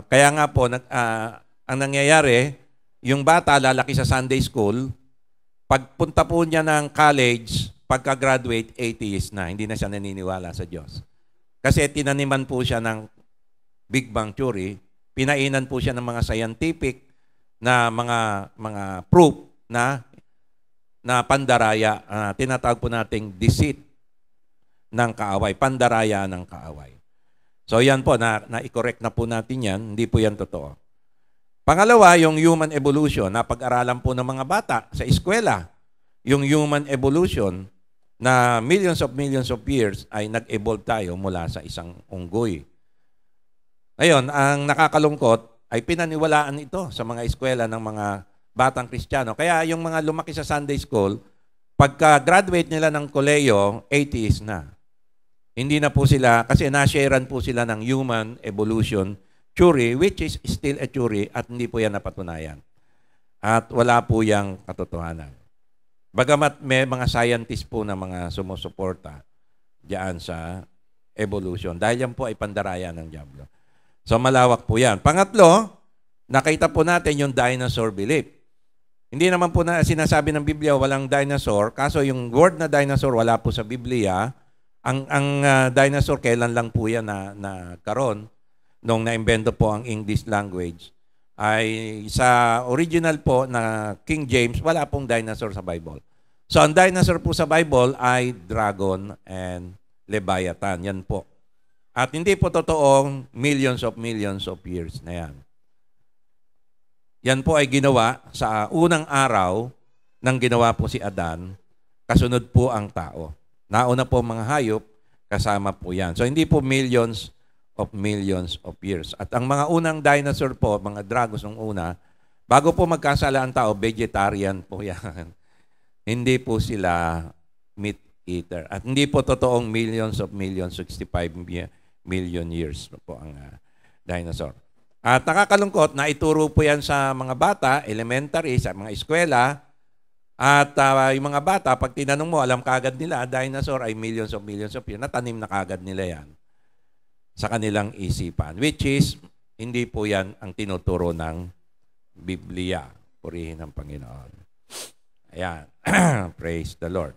kaya nga po, ang nangyayari, yung bata lalaki sa Sunday school, pagpunta po niya ng college, pagka-graduate, atheist na. Hindi na siya naniniwala sa Diyos. Kasi tinaniman po siya ng Big Bang Theory, pinainan po siya ng mga scientific na mga proof na pandaraya, tinatawag po nating deceit ng kaaway, pandaraya ng kaaway. So yan po, na-correct na po natin yan, hindi po yan totoo. Pangalawa, yung human evolution, napag-aralan po ng mga bata sa eskwela. Yung human evolution na millions of years ay nag-evolve tayo mula sa isang unggoy. Ngayon, ang nakakalungkot ay pinaniwalaan ito sa mga eskwela ng mga batang Kristiyano. Kaya yung mga lumaki sa Sunday school, pagka-graduate nila ng koleyo, atheist na. Hindi na po sila, kasi na-sharean po sila ng human evolution theory, which is still a theory at hindi po yan napatunayan. At wala po yang katotohanan. Bagamat may mga scientists po na mga sumusuporta diyan sa evolution. Dahil yan po ay pandaraya ng dyablo. So malawak po yan. Pangatlo, nakita po natin yung dinosaur belief. Hindi naman po na sinasabi ng Biblia walang dinosaur. Kaso yung word na dinosaur wala po sa Biblia. Ang dinosaur, kailan lang po yan na karon nung na-invento po ang English language, ay sa original po na King James, wala pong dinosaur sa Bible. So ang dinosaur po sa Bible ay dragon and Leviathan. Yan po. At hindi po totoong millions of years na yan. Yan po ay ginawa sa unang araw nang ginawa po si Adan, kasunod po ang tao. Nauna po mga hayop, kasama po yan. So hindi po millions of years. At ang mga unang dinosaur po, mga dragons nung una, bago po magkasala ang tao, vegetarian po yan. Hindi po sila meat eater. At hindi po totoong millions, 65 million years po ang dinosaur. At nakakalungkot na ituro po yan sa mga bata, elementary, sa mga eskwela. At yung mga bata, pag tinanong mo, alam kagad nila, dinosaur ay millions of years. Natanim na kagad nila yan sa kanilang isipan. Which is, hindi po yan ang tinuturo ng Biblia. Purihin ang Panginoon. Ayan. Praise the Lord.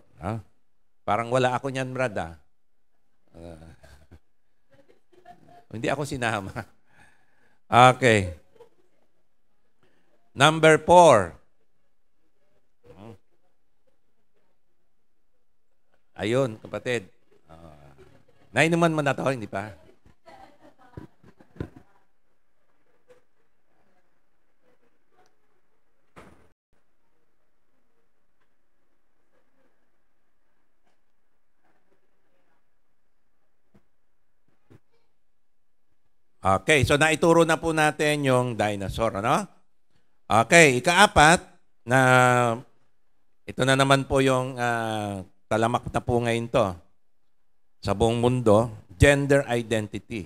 Parang wala ako niyan, Brad. Hindi ako sinama. Okay. Number 4. Ayun, kapatid. Nainuman mo na ito, hindi pa? Okay, so naituro na po natin yung dinosaur, ano? Okay, ikaapat na ito na naman po yung talamak na po ngayon to sa buong mundo, gender identity.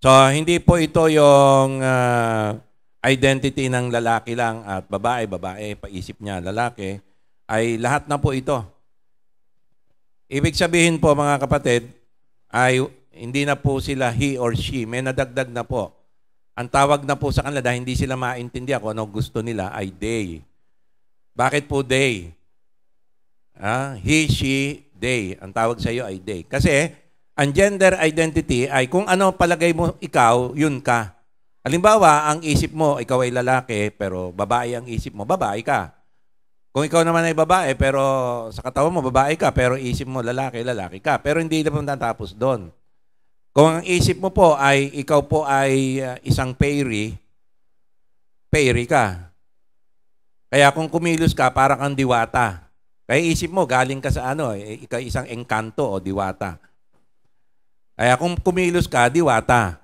So, hindi po ito yung identity ng lalaki lang at babae, paisip niya lalaki, ay lahat na po ito. Ibig sabihin po mga kapatid, ay hindi na po sila he or she, may nadagdag na po. Ang tawag na po sa kanila dahil hindi sila maintindihan kung ano gusto nila ay they. Bakit po they? He, she, they. Ang tawag sa iyo ay they. Kasi, ang gender identity ay kung ano palagay mo ikaw, yun ka. Halimbawa, ang isip mo, ikaw ay lalaki, pero babae ang isip mo, babae ka. Kung ikaw naman ay babae, pero sa katawan mo, babae ka, pero isip mo, lalaki ka. Pero hindi na po natapos doon. Kung ang isip mo po ay, ikaw po ay isang fairy ka. Kaya kung kumilos ka, parang kang diwata. Kaya isip mo, galing ka sa ikaw isang engkanto o diwata. Kaya kung kumilos ka, diwata.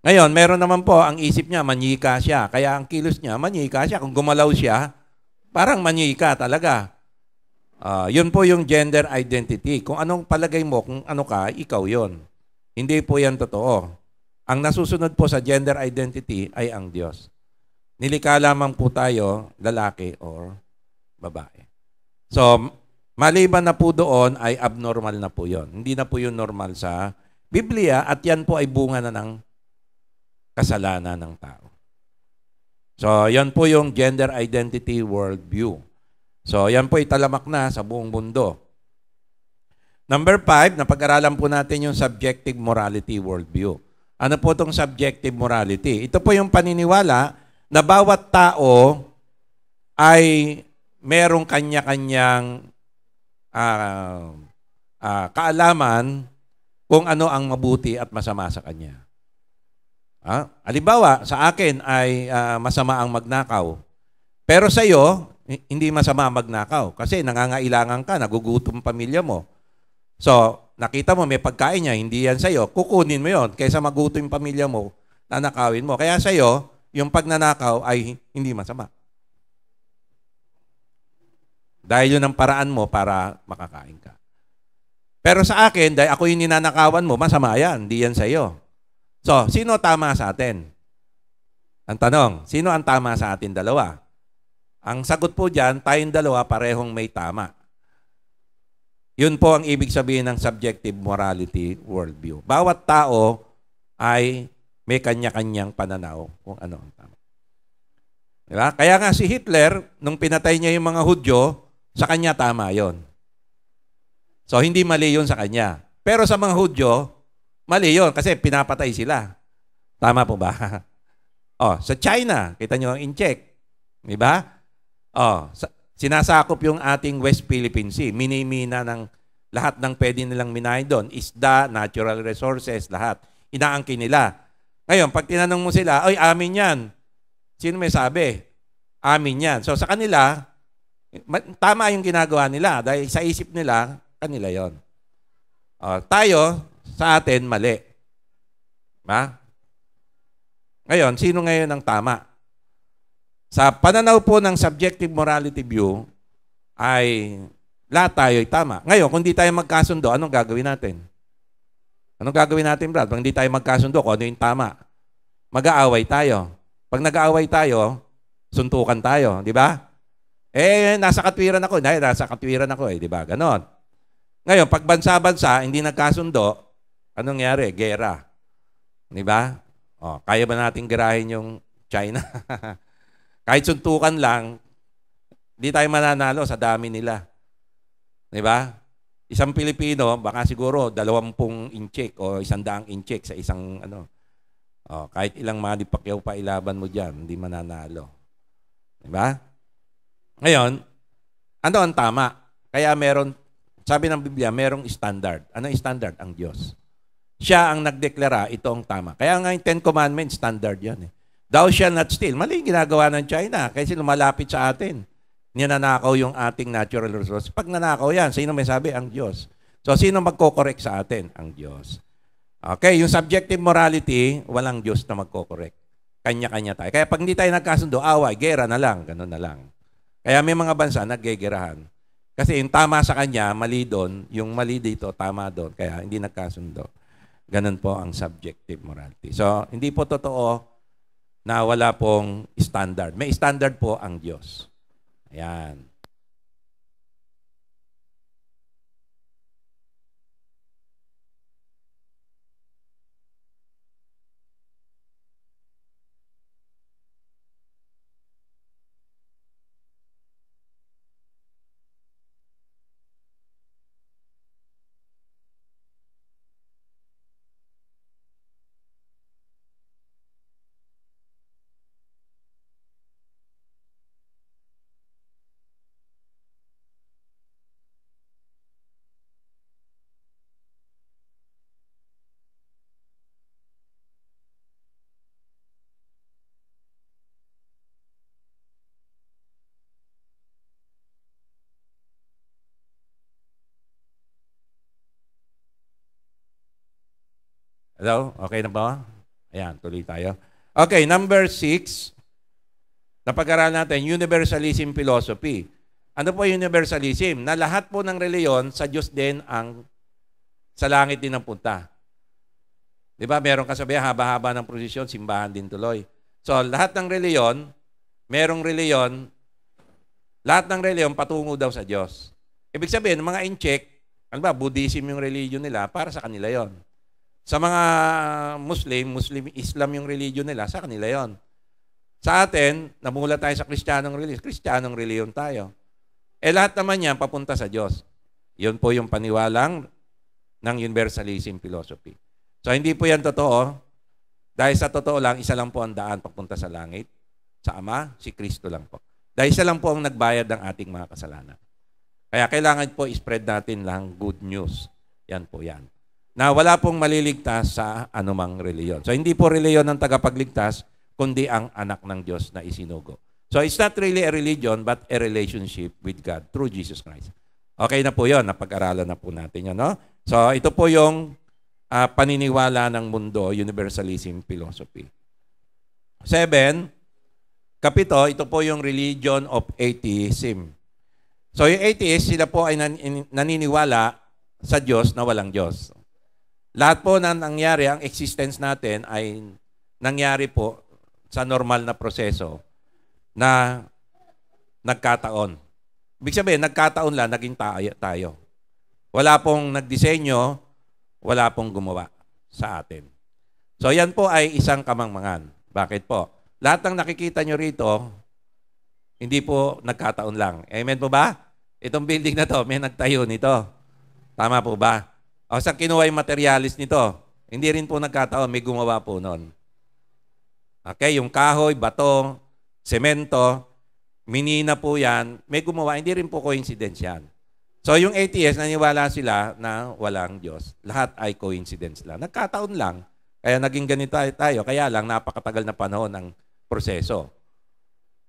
Ngayon, meron naman po, ang isip niya, manyika siya. Kaya ang kilos niya, manyika siya. Kung gumalaw siya, parang manyika talaga. Yun po yung gender identity. Kung anong palagay mo, kung ano ka, ikaw yon. Hindi po yan totoo. Ang nasusunod po sa gender identity ay ang Diyos. Nilikha lamang po tayo, lalaki or babae. So, maliban na po doon ay abnormal na po yon. Hindi na po yun normal sa Biblia at yan po ay bunga na ng kasalanan ng tao. So, yan po yung gender identity worldview. So, yan po italamak na sa buong mundo. Number 5, napag-aralan po natin yung subjective morality worldview. Ano po itong subjective morality? Ito po yung paniniwala na bawat tao ay merong kanya-kanyang kaalaman kung ano ang mabuti at masama sa kanya. Halimbawa, sa akin ay masama ang magnakaw. Pero sa iyo, hindi masama magnakaw kasi nangangailangan ka, nagugutom pamilya mo. So, nakita mo may pagkain niya, hindi yan sa iyo, kukunin mo yon kaysa magutom yung pamilya mo, nanakawin mo. Kaya sa iyo, yung pagnanakaw ay hindi masama. Dahil yun ang paraan mo para makakain ka. Pero sa akin, dahil ako yung ninanakawan mo, masama yan, hindi yan sa iyo. So, sino tama sa atin? Ang tanong, sino ang tama sa atin dalawa? Ang sagot po dyan, tayong dalawa parehong may tama. Yun po ang ibig sabihin ng subjective morality worldview. Bawat tao ay may kanya-kanyang pananaw kung ano ang tama. Diba? Kaya nga si Hitler, nung pinatay niya yung mga Hudyo, sa kanya tama yon. So, hindi mali yun sa kanya. Pero sa mga Hudyo, mali yun kasi pinapatay sila. Tama po ba? Sa China, kita nyo ang in-check. Diba? Sinasakop yung ating West Philippine Sea. Minimina ng lahat ng pwede nilang minahin doon. Isda, natural resources, lahat. Inaangkin nila. Ngayon, pag tinanong mo sila, oy, amin yan. Sino may sabi? Amin yan. So sa kanila, tama yung ginagawa nila. Dahil sa isip nila, kanila yon. Tayo, sa atin, mali. Ngayon, sino ngayon ang tama? Sa pananaw po ng subjective morality view, ay lahat tayo ay tama. Ngayon, kung di tayo magkasundo, anong gagawin natin? Anong gagawin natin, Brad? Pag hindi tayo magkasundo, kung ano yung tama? Mag-aaway tayo. Pag nag-aaway tayo, suntukan tayo. Di ba? Nasa katwiran ako. Nasa katwiran ako di ba? Ganon. Ngayon, pag bansa-bansa, hindi nagkasundo, anong nangyari? Gera. Di ba? Kaya ba natin girahin yung China? Kahit suntukan lang, di tayo mananalo sa dami nila. Di ba? Isang Pilipino, baka siguro 20 inchik o 100 inchik sa isang kahit ilang Manny Pacquiao pa ilaban mo dyan, hindi mananalo. Di ba? Ngayon, ano ang tama? Kaya meron, sabi ng Biblia, merong standard. Ano yung standard? Ang Diyos. Siya ang nagdeklara, ito ang tama. Kaya nga yung 10 Commandments, standard yan. Thou shall not steal. Mali yung ginagawa ng China kasi lumalapit sa atin. Ninanakaw yung ating natural resources. Pag nanakaw yan, sino may sabi? Ang Diyos. So, sino magko-correct sa atin? Ang Diyos. Okay, yung subjective morality, walang Diyos na magko-correct. Kanya-kanya tayo. Kaya pag hindi tayo nagkasundo, away, gera na lang, ganun na lang. Kaya may mga bansa naggegerahan. Kasi yung tama sa kanya, mali doon. Yung mali dito, tama doon. Kaya hindi nagkasundo. Ganun po ang subjective morality. So, hindi po totoo na wala pong standard. May standard po ang Diyos. Ayan. Hello? Okay na ba? Ayan, tuloy tayo. Okay, number 6. Napag-aralan natin, universalism philosophy. Ano po universalism? Na lahat po ng reliyon sa Diyos din ang sa langit din ang punta. Di ba? Meron kasabihan, haba-haba ng prosesyon, simbahan din tuloy. So, lahat ng reliyon, merong reliyon, lahat ng reliyon patungo daw sa Diyos. Ibig sabihin, mga in-check, ano ba, Buddhism yung religion nila, para sa kanila yon. Sa mga Muslim, Islam yung religion nila, sa kanila yon. Sa atin, namula tayo sa Kristiyanong reliyon tayo. Lahat naman yan papunta sa Diyos. Yun po yung paniwalang ng universalism philosophy. So, hindi po yan totoo. Dahil sa totoo lang, isa lang po ang daan papunta sa langit. Sa Ama, si Kristo lang po. Dahil isa lang po ang nagbayad ng ating mga kasalanan. Kaya kailangan po i-spread natin lang good news. Yan po yan. Na wala pong maliligtas sa anumang reliyon. So, hindi po reliyon ng tagapagligtas, kundi ang anak ng Diyos na isinugo. So, it's not really a religion, but a relationship with God through Jesus Christ. Okay na po yun. Napag-aralan na po natin yun. No? So, ito po yung paniniwala ng mundo, universalism philosophy. 7, kapito, ito po yung religion of atheism. So, yung atheist, sila po ay naniniwala sa Diyos na walang Diyos. Lahat po na nangyari, ang existence natin ay nangyari po sa normal na proseso na nagkataon. Ibig sabihin, nagkataon lang, naging tayo. Wala pong nagdisenyo, wala pong gumawa sa atin. So, yan po ay isang kamangmangan. Bakit po? Lahat ng nakikita nyo rito, hindi po nagkataon lang. Amen po ba? Itong building na to, may nagtayo nito. Tama po ba? O sa kinuha yung materialis nito, hindi rin po nagkataon, may gumawa po nun. Okay, yung kahoy, bato, semento, minina po yan, may gumawa, hindi rin po coincidence yan. So yung atheist, naniwala sila na walang Diyos. Lahat ay coincidence lang. Nagkataon lang, kaya naging ganito tayo, kaya lang napakatagal na panahon ng proseso.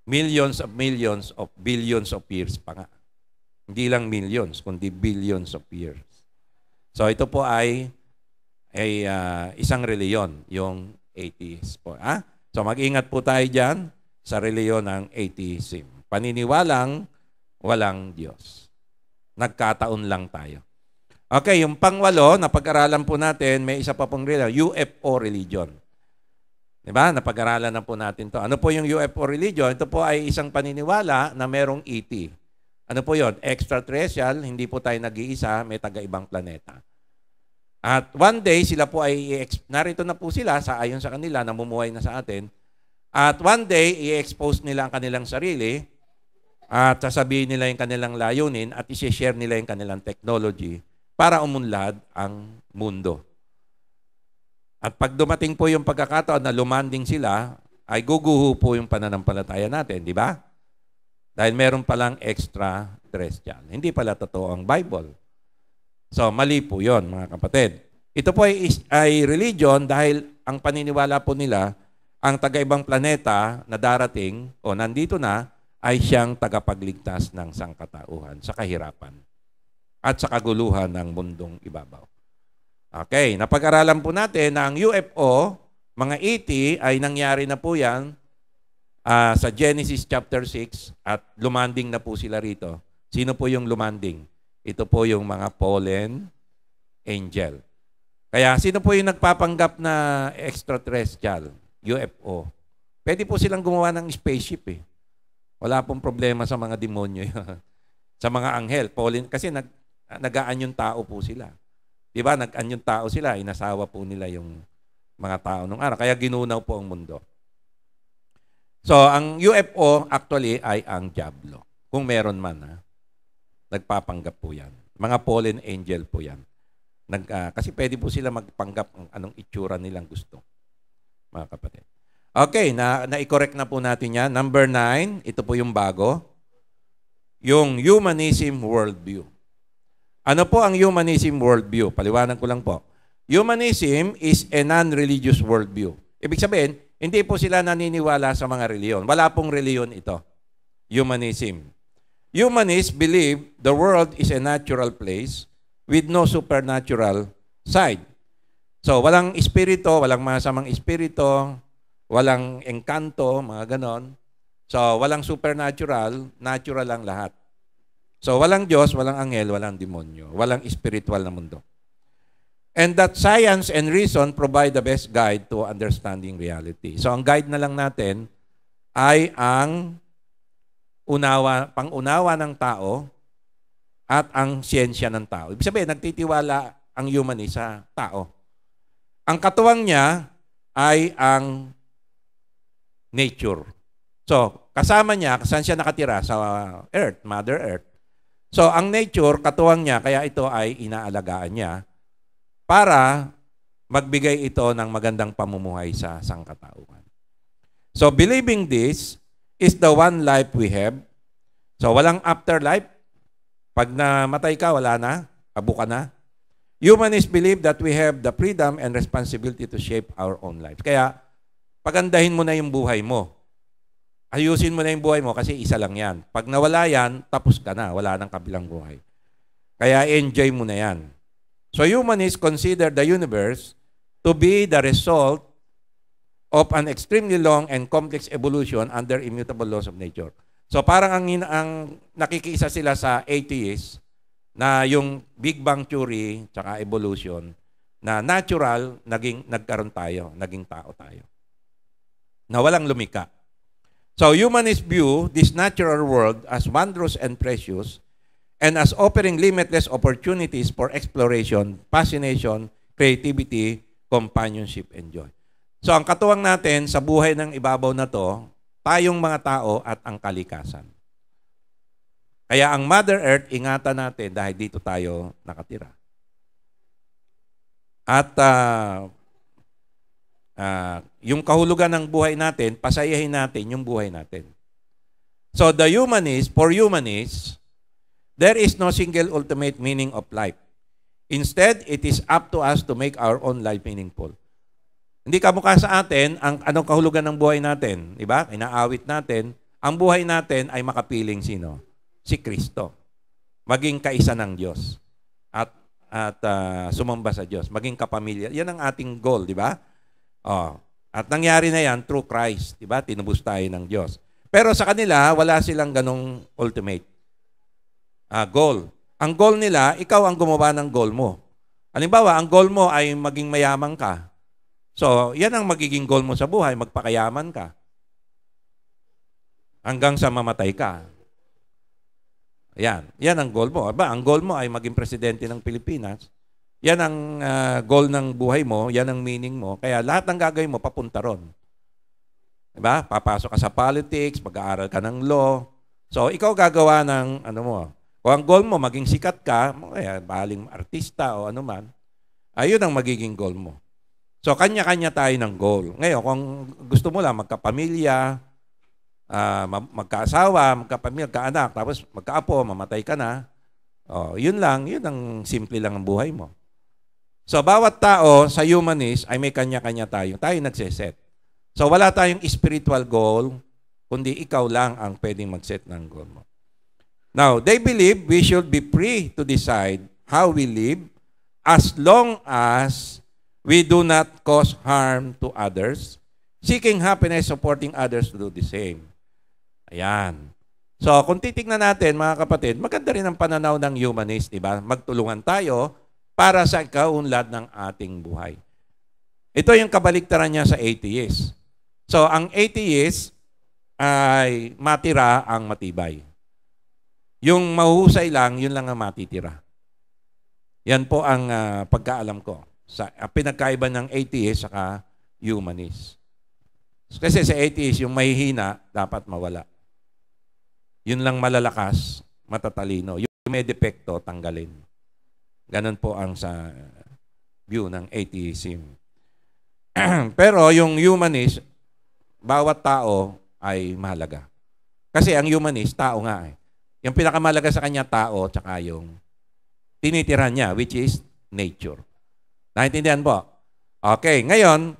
Millions of billions of years pa nga. Hindi lang millions, kundi billions of years. So ito po ay isang reliyon, yung atheist po. So mag-ingat po tayo dyan sa reliyon ng atheism. Paniniwalang walang Diyos. Nagkataon lang tayo. Okay, yung pangwalo, napag-aralan po natin, may isa pa pong reliyon, UFO religion. Diba? Napag-aralan na po natin to. Ano po yung UFO religion? Ito po ay isang paniniwala na merong ET. Ano po yon? Extraterrestrial, hindi po tayo nag-iisa, may taga-ibang planeta. At one day, sila po ay, narito na po sila, ayon sa kanila, namumuhay na sa atin. At one day, i-expose nila ang kanilang sarili, at sasabihin nila yung kanilang layunin, at i-share nila yung kanilang technology para umunlad ang mundo. At pag dumating po yung pagkakataon na lumanding sila, ay guguho po yung pananampalataya natin, di ba? Dahil meron palang extraterrestrial. Hindi pala totoo ang Bible. So, mali po yun, mga kapatid. Ito po ay religion dahil ang paniniwala po nila, ang taga-ibang planeta na darating o nandito na, ay siyang tagapagligtas ng sangkatauhan sa kahirapan at sa kaguluhan ng mundong ibabaw. Okay, napag-aralan po natin na ang UFO, mga ET, ay nangyari na po yan sa Genesis chapter 6 at lumanding na po sila rito. Sino po yung lumanding? Ito po yung mga fallen angel. Kaya sino po yung nagpapanggap na extraterrestrial, UFO? Pwede po silang gumawa ng spaceship eh. Wala pong problema sa mga demonyo yun. Sa mga anghel. Fallen, kasi nag-aanyong tao po sila. Diba? Nag-aanyong tao sila. Inasawa po nila yung mga tao nung araw. Kaya ginunaw po ang mundo. So, ang UFO actually ay ang diablo. Kung meron man, nagpapanggap po yan. Mga fallen angel po yan. Kasi pwede po sila magpanggap ang anong itsura nilang gusto. Mga kapatid. Okay, na-correct na po natin yan. Number 9, ito po yung bago. Yung humanism worldview. Ano po ang humanism worldview? Paliwanag ko lang po. Humanism is a non-religious worldview. Ibig sabihin, hindi po sila naniniwala sa mga reliyon. Wala pong reliyon ito. Humanism. Humanists believe the world is a natural place with no supernatural side. So, walang espiritu, walang masamang espiritu, walang engkanto, mga ganon. So, walang supernatural, natural lang lahat. So, walang Diyos, walang anghel, walang demonyo, walang spiritual na mundo. And that science and reason provide the best guide to understanding reality. So, ang guide na lang natin ay ang pang-unawa ng tao at ang siyensya ng tao. Ibig sabihin, nagtitiwala ang humanist sa tao. Ang katuwang niya ay ang nature. So, kasama niya, saan siya nakatira? Sa Earth, Mother Earth. So, ang nature, katuwang niya, kaya ito ay inaalagaan niya para magbigay ito ng magandang pamumuhay sa sangkatauhan. So, believing this is the one life we have. So, walang afterlife. Pag namatay ka, wala na. Abo ka na. Humanists believe that we have the freedom and responsibility to shape our own lives. Kaya, pagandahin mo na yung buhay mo. Ayusin mo na yung buhay mo kasi isa lang yan. Pag nawala yan, tapos ka na. Wala nang kabilang buhay. Kaya enjoy mo na yan. So humanists consider the universe to be the result of an extremely long and complex evolution under immutable laws of nature. So parang ang nakikiisa sila sa atheists na yung Big Bang Theory tsaka evolution na natural, nagkaroon tayo, naging tao tayo. Na walang lumika. So humanists view this natural world as wondrous and precious and as offering limitless opportunities for exploration, fascination, creativity, companionship, and joy. So ang katuwang natin sa buhay ng ibabaw na to, tayong mga tao at ang kalikasan. Kaya ang Mother Earth, ingatan natin dahil dito tayo nakatira. At yung kahulugan ng buhay natin, pasayahin natin yung buhay natin. So the humanists, for humanists, there is no single ultimate meaning of life. Instead, it is up to us to make our own life meaningful. Hindi kamukha sa atin ang anong kahulugan ng buhay natin, di ba? Inaawit natin, ang buhay natin ay makapiling sino? Si Kristo. Maging kaisa ng Diyos. At sumamba sa Diyos. Maging kapamilya. Yan ang ating goal, di ba? Oh. At nangyari na yan through Christ, di ba? Tinubos tayo ng Diyos. Pero sa kanila, wala silang ganong ultimate goal. Ang goal nila, ikaw ang gumawa ng goal mo. Halimbawa, ang goal mo ay maging mayaman ka. So, yan ang magiging goal mo sa buhay, magpakayaman ka. Hanggang sa mamatay ka. Yan ang goal mo. Aba, ang goal mo ay maging presidente ng Pilipinas. Yan ang goal ng buhay mo, yan ang meaning mo. Kaya lahat ng gagawin mo, papunta ron. Diba? Papasok ka sa politics, mag-aaral ka ng law. So, ikaw gagawa ng, kung ang goal mo, maging sikat ka, baling artista o ano man, ayun ang magiging goal mo. So, kanya-kanya tayo ng goal. Ngayon, kung gusto mo lang magkapamilya, magkaasawa, magkaanak, tapos magkaapo, mamatay ka na, yun lang, yun ang simple lang ang buhay mo. So, bawat tao sa humanist ay may kanya-kanya tayo. Tayo nagsiset. So, wala tayong spiritual goal, kundi ikaw lang ang pwedeng mag-set ng goal mo. Now, they believe we should be free to decide how we live as long as we do not cause harm to others, seeking happiness, supporting others to do the same. Ayan. So, kung titignan natin, mga kapatid, maganda rin ang pananaw ng humanist, di ba? Magtulungan tayo para sa kaunlad ng ating buhay. Ito yung kabaliktaran niya sa atheist. So, ang atheist ay matira ang matibay. Yung mahuhusay lang, yun lang ang matitira. Yan po ang pagkaalam ko. Sa pinagkaiba ng atheist saka humanist. Kasi sa atheist, yung mahihina, dapat mawala. Yun lang malalakas, matatalino. Yung may depekto, tanggalin. Ganun po ang sa view ng atheism. Pero yung humanist, bawat tao ay mahalaga. Kasi ang humanist, tao nga eh. Yung pinakamahalaga sa kanya, tao, tsaka yung tinitira niya, which is nature. Naintindihan po? Okay, ngayon,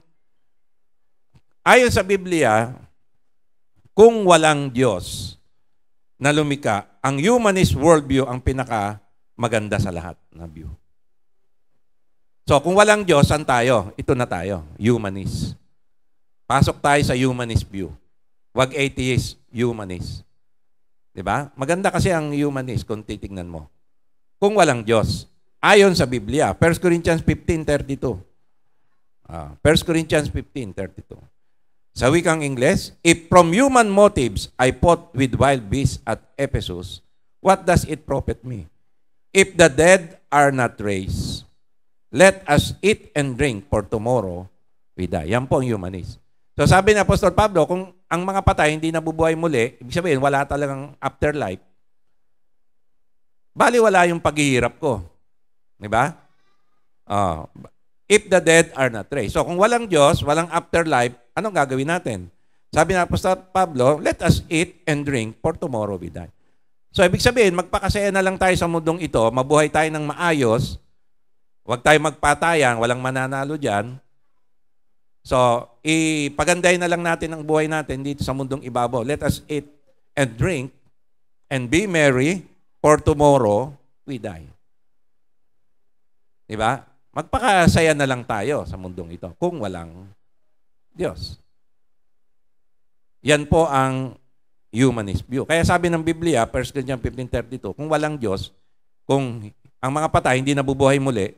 ayon sa Biblia, kung walang Diyos na lumika, ang humanist worldview ang pinaka maganda sa lahat na view. So, kung walang Diyos, saan tayo? Ito na tayo, humanist. Pasok tayo sa humanist view. Wag atheist, humanist. Diba? Maganda kasi ang humanist kung titignan mo. Kung walang Diyos. Ayon sa Biblia, 1 Corinthians 15:32. 1 Corinthians 15:32. Sa wikang Ingles, if from human motives I fought with wild beasts at Ephesus, what does it profit me? If the dead are not raised, let us eat and drink, for tomorrow we die. Yan po ang humanist. So sabi ni Apostol Pablo, kung ang mga patay hindi nabubuhay muli, ibig sabihin wala talagang afterlife, bali wala yung paghihirap ko. Diba? If the dead are not raised. So kung walang Diyos, walang afterlife, anong gagawin natin? Sabi ni Apostol Pablo, let us eat and drink, for tomorrow we die. So ibig sabihin, magpakasaya na lang tayo sa mundong ito, mabuhay tayo ng maayos, huwag tayo magpatayan, walang mananalo dyan. So, ipaganday na lang natin ang buhay natin dito sa mundong ibabaw. Let us eat and drink and be merry, for tomorrow we die. Diba? Magpakasaya na lang tayo sa mundong ito kung walang Diyos. Yan po ang humanist view. Kaya sabi ng Biblia, 1 Corinthians 15:32, kung walang Diyos, kung ang mga patay hindi nabubuhay muli,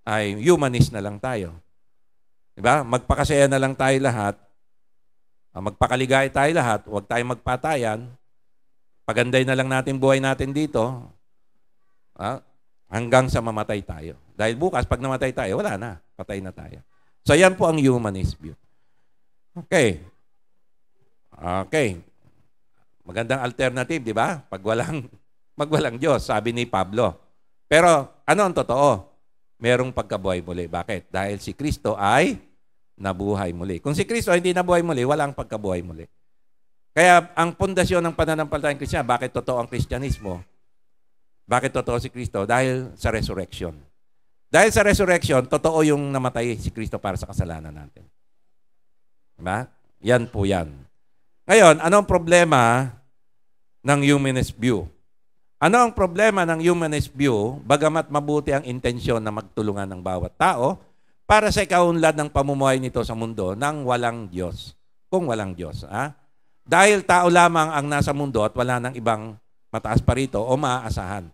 ay humanist na lang tayo. Diba? Magpakasaya na lang tayo lahat. Magpakaligaya tayo lahat. Huwag tayong magpatayan. Paganday na lang natin buhay natin dito. Hanggang sa mamatay tayo. Dahil bukas, pag namatay tayo, wala na. Patay na tayo. So, yan po ang humanist view. Okay. Magandang alternative, di ba? Pag walang Diyos, sabi ni Pablo. Pero, ano ang totoo? Merong pagkabuhay muli. Bakit? Dahil si Kristo ay nabuhay muli. Kung si Kristo hindi nabuhay muli, walang pagkabuhay muli. Kaya ang pundasyon ng pananampalatayang Kristiyano, bakit totoo ang Kristyanismo? Bakit totoo si Kristo? Dahil sa resurrection. Dahil sa resurrection, totoo yung namatay si Kristo para sa kasalanan natin. Diba? Yan po yan. Ngayon, ano ang problema ng humanist view? Ano ang problema ng humanist view, bagamat mabuti ang intensyon na magtulungan ng bawat tao, para sa ikaunlad ng pamumuhay nito sa mundo nang walang Diyos. Kung walang Diyos. Dahil tao lamang ang nasa mundo at wala nang ibang mataas pa rito o maaasahan.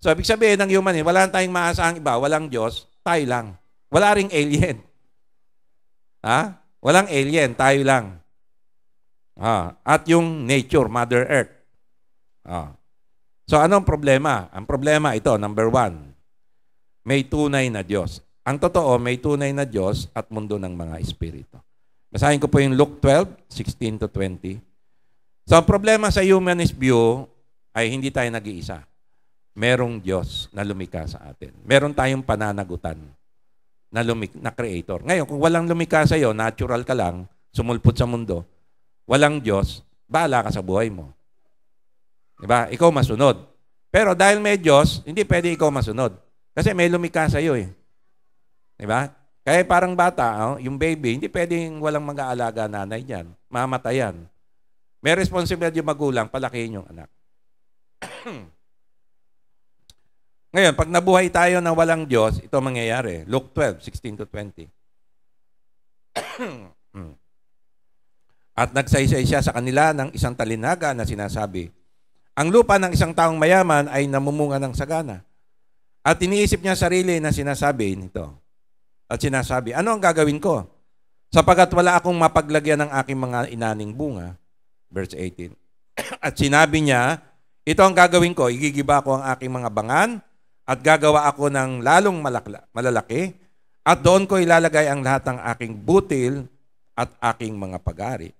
So, ibig sabihin ng humanist, wala tayong maaasahan iba, walang Diyos, tayo lang. Wala ring alien. Walang alien, tayo lang. At yung nature, Mother Earth. So, anong problema? Ang problema ito, number 1, may tunay na Diyos. Ang totoo, may tunay na Diyos at mundo ng mga espiritu. Basahin ko po yung Luke 12:16-20. So, ang problema sa humanist view ay hindi tayo nag-iisa. Merong Diyos na lumikha sa atin. Meron tayong pananagutan na creator. Ngayon, kung walang lumikha sa iyo, natural ka lang, sumulpot sa mundo, walang Diyos, bahala ka sa buhay mo. Diba? Ikaw masunod. Pero dahil may Diyos, hindi pwede ikaw masunod. Kasi may lumikha sa iyo eh. Diba? Kaya parang bata, yung baby, hindi pwedeng walang mag-aalaga nanay niyan. Mamatayan. May responsibilidad yung magulang, palakihin yung anak. Ngayon, pag nabuhay tayo na walang Diyos, ito mangyayari. Luke 12:16-20. At nagsaysay siya sa kanila ng isang talinaga na sinasabi, ang lupa ng isang taong mayaman ay namumunga ng sagana. At iniisip niya sarili na sinasabi nito. At sinasabi, ano ang gagawin ko? Sapagat wala akong mapaglagyan ng aking mga inaning bunga. Verse 18. At sinabi niya, ito ang gagawin ko, igigiba ko ang aking mga bangan at gagawa ako ng lalong malalaki at doon ko ilalagay ang lahat ng aking butil at aking mga pag-ari.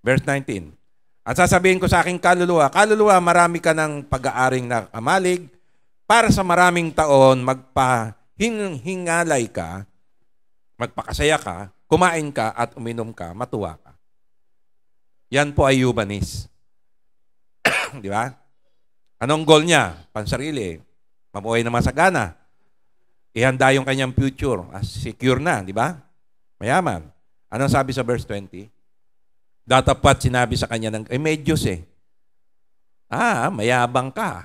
Verse 19. At sasabihin ko sa aking kaluluwa, kaluluwa, marami ka ng pag-aaring nakamalig para sa maraming taon magpahingalay ka, magpakasaya ka, kumain ka at uminom ka, matuwa ka. Yan po ay humanist. Di ba? Anong goal niya? Pansarili. Mabuhay na masagana. Ihanda yung kanyang future. Secure na, di ba? Mayaman. Anong sabi sa verse 20? Datapat sinabi sa kanya ng, may Diyos eh. Mayabang ka.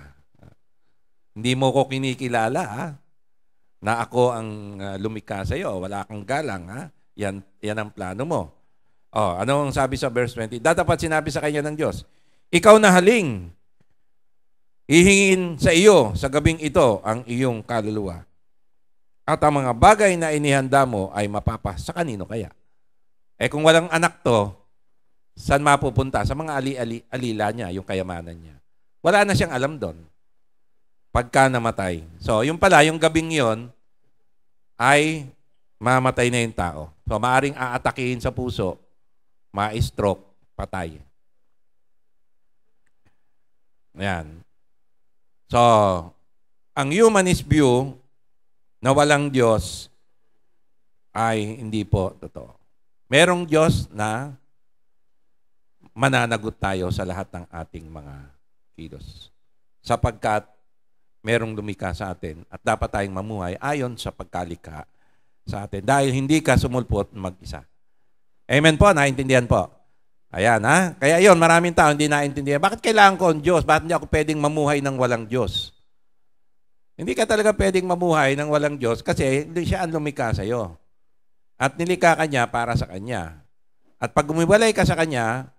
Hindi mo ko kinikilala. na ako ang lumikha sa iyo. Wala kang galang, ha? Yan ang plano mo. Ano ang sabi sa verse 20? Dapat sinabi sa kanya ng Diyos, ikaw na haling, hihingin sa iyo sa gabing ito ang iyong kaluluwa. At ang mga bagay na inihanda mo ay mapapa sa kanino kaya? Kung walang anak to, saan mapupunta? Sa mga alila niya, yung kayamanan niya. Wala na siyang alam doon. Pagka namatay. So, yung pala, yung gabing yon ay mamatay na yung tao. So, maaring aatakihin sa puso, ma-stroke, patay. Ayan. So, ang humanist view na walang Diyos ay hindi po totoo. Merong Diyos na mananagot tayo sa lahat ng ating mga kilos. Sapagkat merong lumikha sa atin at dapat tayong mamuhay ayon sa pagkalikha sa atin. Dahil hindi ka sumulpot mag-isa. Amen po? Naintindihan po? Ayan, ha? Kaya yon, maraming tao hindi naintindihan. Bakit kailangan ko ang Diyos? Bakit hindi ako pwedeng mamuhay ng walang Diyos? Hindi ka talaga pwedeng mamuhay ng walang Diyos kasi siya ang lumikha sa iyo. At nilikha ka niya para sa Kanya. At pag umiwalay ka sa Kanya,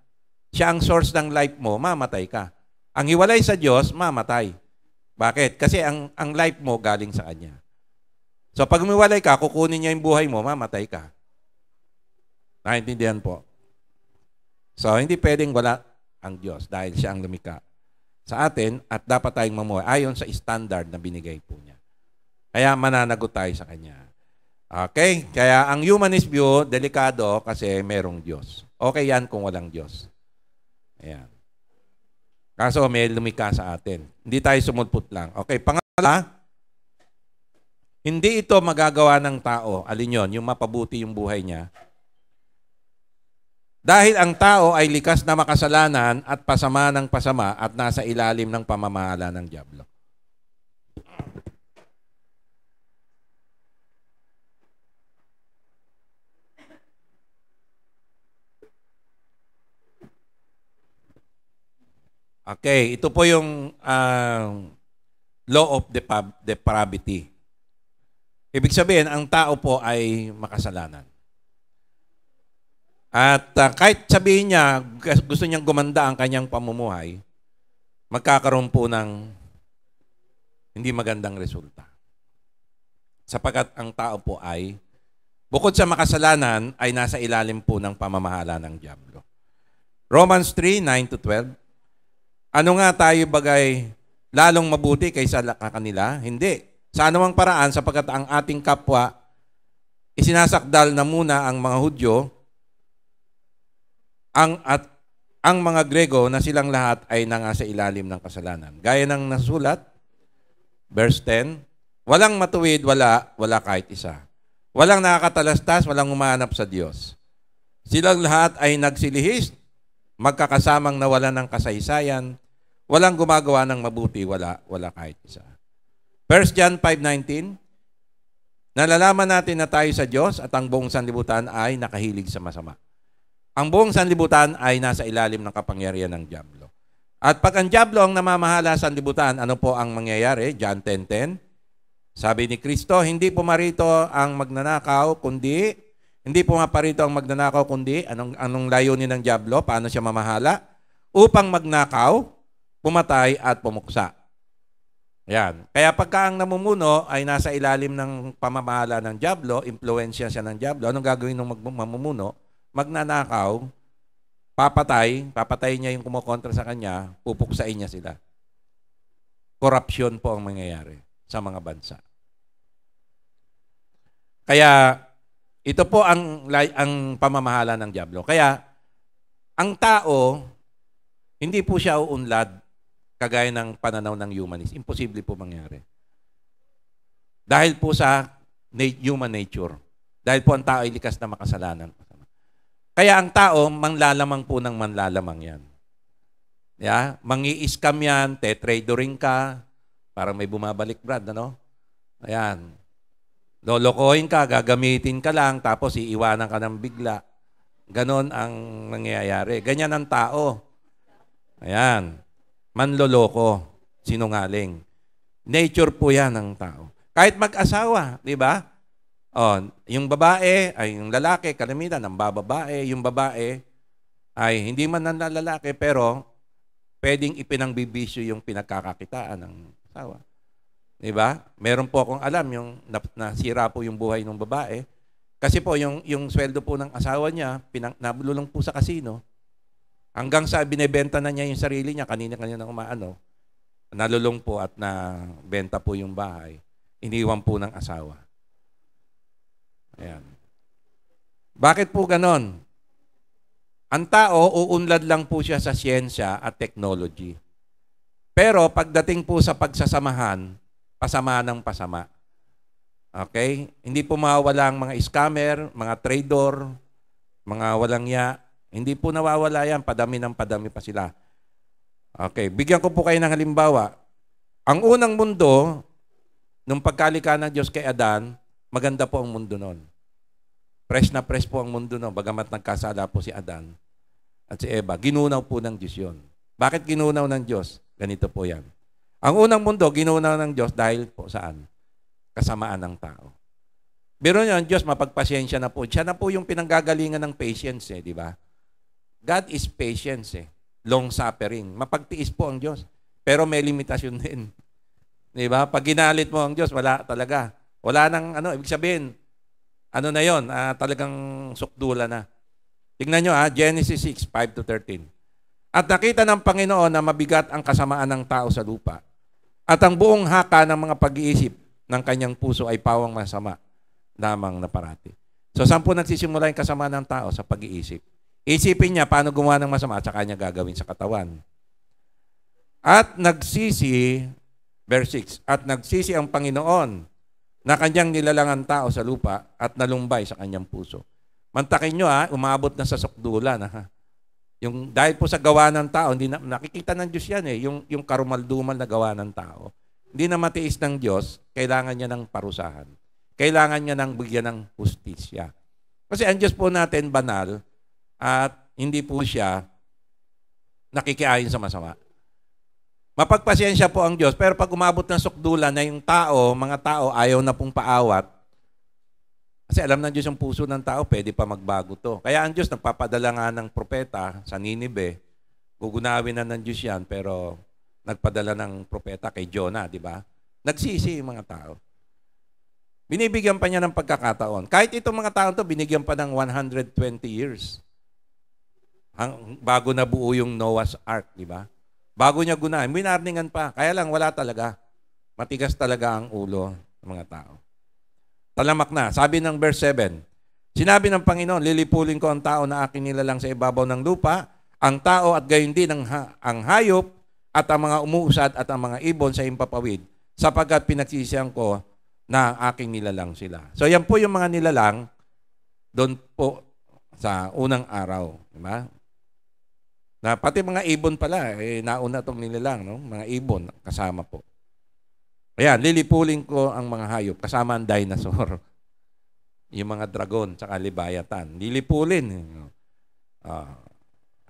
siya ang source ng life mo, mamatay ka. Ang hiwalay sa Diyos, mamatay. Bakit? Kasi ang life mo galing sa Kanya. So pag umiwalay ka, kukunin niya yung buhay mo, mamatay ka. Naintindihan po? So hindi pwedeng wala ang Diyos dahil siya ang lumikha sa atin at dapat tayong mamuhay ayon sa standard na binigay po niya. Kaya mananagot tayo sa Kanya. Okay? Kaya ang humanist view, delikado kasi merong Diyos. Okay yan kung walang Diyos. Ayan. Kaso may lumikha sa atin. Hindi tayo sumulpot lang. Okay, pangalawa, hindi ito magagawa ng tao. Alin yun? Yung mapabuti yung buhay niya. Dahil ang tao ay likas na makasalanan at pasama ng pasama at nasa ilalim ng pamamahala ng dyablo. Okay, ito po yung law of depravity. Ibig sabihin, ang tao po ay makasalanan. At kahit sabihin niya, gusto niyang gumanda ang kanyang pamumuhay, magkakaroon po ng hindi magandang resulta. Sapagkat ang tao po ay, bukod sa makasalanan, ay nasa ilalim po ng pamamahala ng dyablo. Romans 3:9-12. Ano nga tayo bagay lalong mabuti kaysa kanila? Hindi. Sa anumang paraan, sapagkat ang ating kapwa, isinasakdal na muna ang mga Hudyo, ang mga Grego na silang lahat ay nangasa ilalim ng kasalanan. Gaya ng nasulat, verse 10, walang matuwid, wala kahit isa. Walang nakakatalastas, walang umahanap sa Diyos. Silang lahat ay nagsilihis, magkakasamang nawalan ng kasaysayan, walang gumagawa ng mabuti, wala kahit isa. 1 John 5:19, nalalaman natin na tayo sa Diyos at ang buong sanlibutan ay nakahilig sa masama. Ang buong sanlibutan ay nasa ilalim ng kapangyarihan ng dyablo. At pag ang dyablo ang namamahala sa sanlibutan, ano po ang mangyayari? John 10:10, sabi ni Kristo, hindi pumarito ang magnanakaw, kundi anong layunin ng dyablo? Paano siya mamahala? Upang magnakaw, pumatay at pumuksa. Yan. Kaya pagka ang namumuno ay nasa ilalim ng pamamahala ng dyablo, impluwensya siya ng dyablo, anong gagawin ng mamumuno? Magnanakaw, papatay niya yung kumukontra sa kanya, pupuksain niya sila. Corruption po ang mangyayari sa mga bansa. Kaya ito po ang pamamahala ng dyablo. Kaya ang tao, hindi po siya uunlad kagaya ng pananaw ng humanist. Imposible po mangyari. Dahil po sa human nature. Dahil po ang tao ay likas na makasalanan. Kaya ang tao, manlalamang po ng manlalamang yan. Yeah? Mangi-scam yan, tetradoring ka, parang may bumabalik Brad, ano? Ayan. Lolokohin ka, gagamitin ka lang, tapos iiwanan ka ng bigla. Ganon ang nangyayari. Ganyan ang tao. Ayan. Manloloko, sinungaling. Nature po yan ng tao. Kahit mag-asawa, di ba? Oh, yung babae, ay yung lalaki, kalimitan, ang babae, yung babae, ay hindi man na lalaki, pero pwedeng ipinangbibisyo yung pinagkakakitaan ng asawa. Di ba? Meron po akong alam, yung nasira po yung buhay ng babae. Kasi po, yung sweldo po ng asawa niya, nabulong po sa kasino. Hanggang sa binebenta na niya yung sarili niya, kanina-kanina umaano, nalulong po at nabenta po yung bahay. Iniwan po ng asawa. Ayan. Bakit po ganon? Ang tao, uunlad lang po siya sa siyensya at technology. Pero pagdating po sa pagsasamahan, pasama ng pasama. Okay? Hindi po mawawala ang mga scammer, mga trader, mga walang ya. Hindi po nawawala yan. Padami ng padami pa sila. Okay. Bigyan ko po kayo ng halimbawa. Ang unang mundo, nung pagkalika ng Diyos kay Adan, maganda po ang mundo noon. Fresh na fresh po ang mundo noon. Bagamat nagkasala po si Adan at si Eva. Ginunaw po ng Diyos yun. Bakit ginunaw ng Diyos? Ganito po yan. Ang unang mundo, ginunaw ng Diyos dahil po saan? Kasamaan ng tao. Pero yun, Diyos, mapagpasyensya na po. Siya na po yung pinanggagalingan ng patience, di ba? God is patience, long suffering. Mapagtiis po ang Diyos. Pero may limitasyon din. Di ba? Pag ginalit mo ang Diyos, wala talaga. Wala nang, ibig sabihin, na yon, talagang sukdula na. Tingnan nyo, Genesis 6, 5-13. At nakita ng Panginoon na mabigat ang kasamaan ng tao sa lupa. At ang buong haka ng mga pag-iisip ng kanyang puso ay pawang masama lamang na parati. So, saan po nagsisimula yung kasamaan ng tao? Sa pag-iisip. Isipin niya paano gumawa ng masama at saka niya gagawin sa katawan. At nagsisi, verse 6, at nagsisi ang Panginoon na kanyang nilalangan tao sa lupa at nalumbay sa kanyang puso. Mantakin nyo umabot na sa sukdulan. Yung, dahil po sa gawa ng tao, hindi nakikita ng Diyos yan yung karumal-dumal na gawa ng tao. Hindi na matiis ng Diyos, kailangan niya ng parusahan. Kailangan niya ng bigyan ng hustisya. Kasi ang Diyos po natin banal at hindi po siya nakikiayon sa masama. Mapagpasyensya po ang Diyos, pero pag umabot ng sukdulan na yung tao, mga tao, ayaw na pong paawat, kasi alam ng Diyos yung puso ng tao, pwede pa magbago to. Kaya ang Diyos nagpapadala nga ng propeta sa Ninive, gugunawin na ng Diyos yan, pero nagpadala ng propeta kay Jonah, di ba? Nagsisi yung mga tao. Binibigyan pa niya ng pagkakataon. Kahit itong mga tao to, binigyan pa ng 120 years. Bago nabuo yung Noah's Ark, di ba? Bago niya gunahin, winarningan pa. Kaya lang, wala talaga. Matigas talaga ang ulo ng mga tao. Talamak na. Sabi ng verse 7, sinabi ng Panginoon, lilipulin ko ang tao na aking nilalang sa ibabaw ng lupa, ang tao at gayon din ang hayop at ang mga umuusad at ang mga ibon sa himpapawid, sapagkat pinagsisihan ko na aking nilalang sila. So yan po yung mga nilalang doon po sa unang araw. Diba? Na pati mga ibon pala, nauna itong nilalang, no? Mga ibon kasama po. Ayan, lilipulin ko ang mga hayop, kasama ang dinosaur. Yung mga dragon, tsaka libayatan. Lilipulin.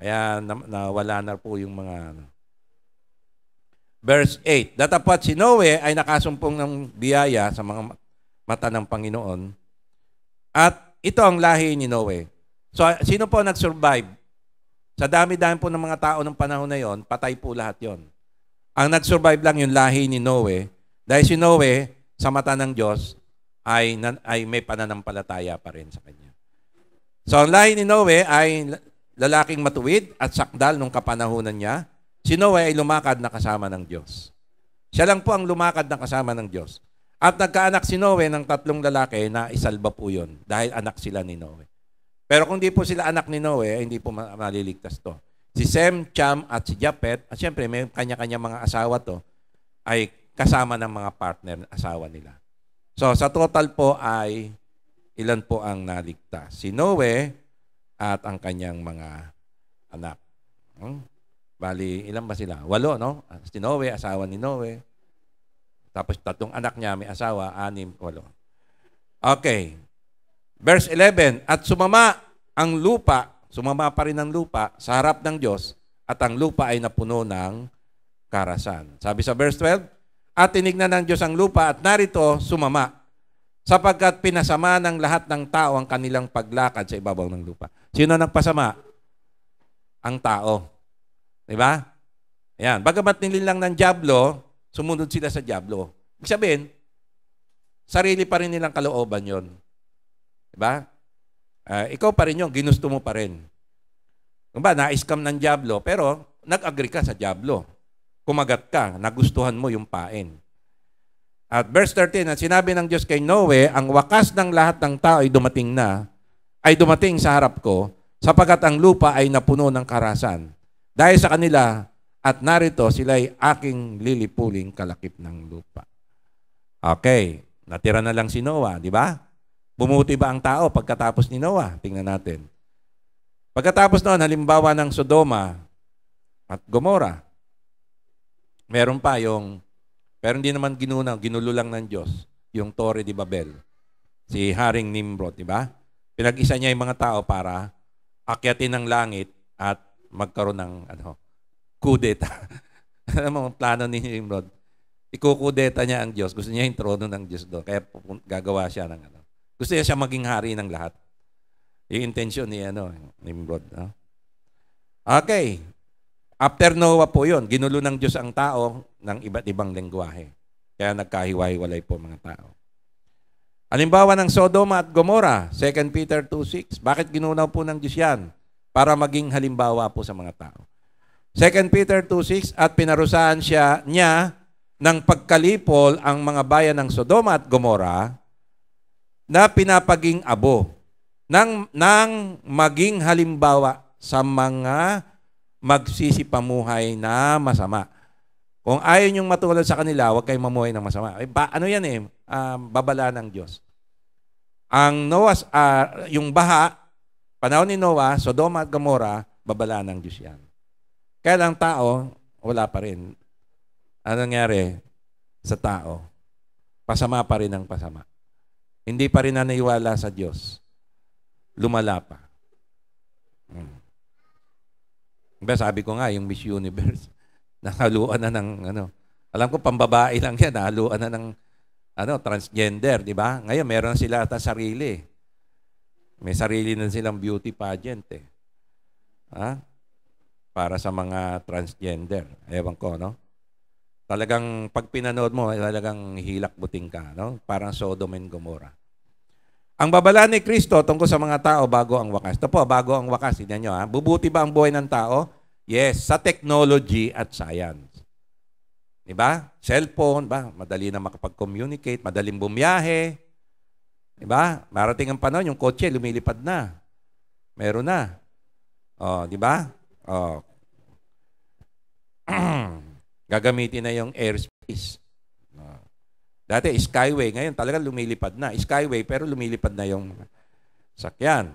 Ayan, nawala na po yung mga... Verse 8, datapat si Noe ay nakasumpong ng biyaya sa mga mata ng Panginoon. At ito ang lahi ni Noe. So, sino po nag-survive? Sa dami-dami po ng mga tao ng panahon na yon, patay po lahat yon. Ang nag-survive lang yung lahi ni Noe. Dahil si Noe, sa mata ng Diyos, ay may pananampalataya pa rin sa kanya. So, ang lahi ni Noe ay lalaking matuwid at sakdal nung kapanahunan niya. Si Noe ay lumakad na kasama ng Diyos. Siya lang po ang lumakad na kasama ng Diyos. At nagkaanak si Noe ng 3 lalaki na isalba po yun dahil anak sila ni Noe. Pero kung di po sila anak ni Noe, hindi po maliligtas to. Si Sem, Cham at si Japet, at siyempre may kanya-kanya mga asawa to, ay kasama ng mga partner asawa nila. So sa total po ay ilan po ang naligtas? Si Noe at ang kanyang mga anak. Bali, ilan ba sila? 8, no? Si Noe, asawa ni Noe. Tapos 3 anak niya, may asawa, 6, 8. Okay. Verse 11, at sumama ang lupa, sumama pa rin ang lupa sa harap ng Diyos, at ang lupa ay napuno ng karasan. Sabi sa verse 12, at tinignan ng Diyos ang lupa at narito sumama, sapagkat pinasama ng lahat ng tao ang kanilang paglakad sa ibabaw ng lupa. Sino nagpasama? Ang tao. Diba? Ayan. Bagamat nililang ng dyablo, sumunod sila sa dyablo. Ibig sabihin, sarili pa rin nilang kalooban yon. Diba? Ikaw pa rin yun, ginusto mo pa rin. Diba? Na-scam ng dyablo, pero nag-agree ka sa dyablo. Kumagat ka, nagustuhan mo yung pain. At verse 13, at sinabi ng Diyos kay Noe, ang wakas ng lahat ng tao ay dumating sa harap ko, sapagkat ang lupa ay napuno ng karahasan. Dahil sa kanila, at narito sila'y aking lilipuling kalakip ng lupa. Okay, natira na lang si Noah, di ba? Bumuti ba ang tao pagkatapos ni Noah? Tingnan natin. Pagkatapos noon, halimbawa ng Sodoma at Gomora, meron pa pero hindi naman ginulo lang ng Diyos, yung Torre de Babel. Si Haring Nimrod, di ba? Pinag-isa niya yung mga tao para akyatin ng langit at magkaroon ng kudeta. Alam mo, plano ni Nimrod, ikukudeta niya ang Diyos. Gusto niya yung trono ng Diyos doon. Kaya gagawa siya ng Gusto niya siya maging hari ng lahat. Yung intensyon ni Nimrod. Okay. After Noah po yun, ginulo ng Diyos ang tao ng iba't ibang lengguwahe. Kaya nagkahiwa-hiwalay po mga tao. Halimbawa ng Sodoma at Gomora, 2 Peter 2:6. Bakit ginunaw po ng Diyos yan? Para maging halimbawa po sa mga tao. 2 Peter 2:6, at pinarusahan niya ng pagkalipol ang mga bayan ng Sodoma at Gomora na pinapaging abo ng maging halimbawa sa mga magsisipamuhay na masama. Kung ayaw niyong matulad sa kanila, huwag kayong mamuhay ng masama. Babala ng Diyos. Ang yung baha, panahon ni Noah, Sodoma at Gomora, babala ng Diyos yan. Kaya lang tao, wala pa rin. Ano nangyari sa tao? Pasama pa rin ang pasama. Hindi pa rin naniwala sa Diyos. Lumala pa. Sabi ko nga, yung Miss Universe, nahaluan na ng alam ko pambabae lang yan, nahaluan na ng transgender, di ba? Ngayon meron sila ata sarili. May sarili na silang beauty pageant para sa mga transgender. Ewan ko, no? Talagang pag pinanood mo, talagang hilak-buting ka, no? Parang Sodom and Gomorrah. Ang babala ni Kristo tungkol sa mga tao bago ang wakas. Ito po, bago ang wakas. Tignan nyo, bubuti ba ang buhay ng tao? Yes, sa technology at science. Diba? Cellphone, madali na makapag-communicate, madaling bumiyahe. Diba? Marating ang panahon, yung kotse, lumilipad na. Meron na. Diba? Gagamitin na yung airspace. Dati, skyway. Ngayon, talagang lumilipad na. Skyway, pero lumilipad na yung sakyan.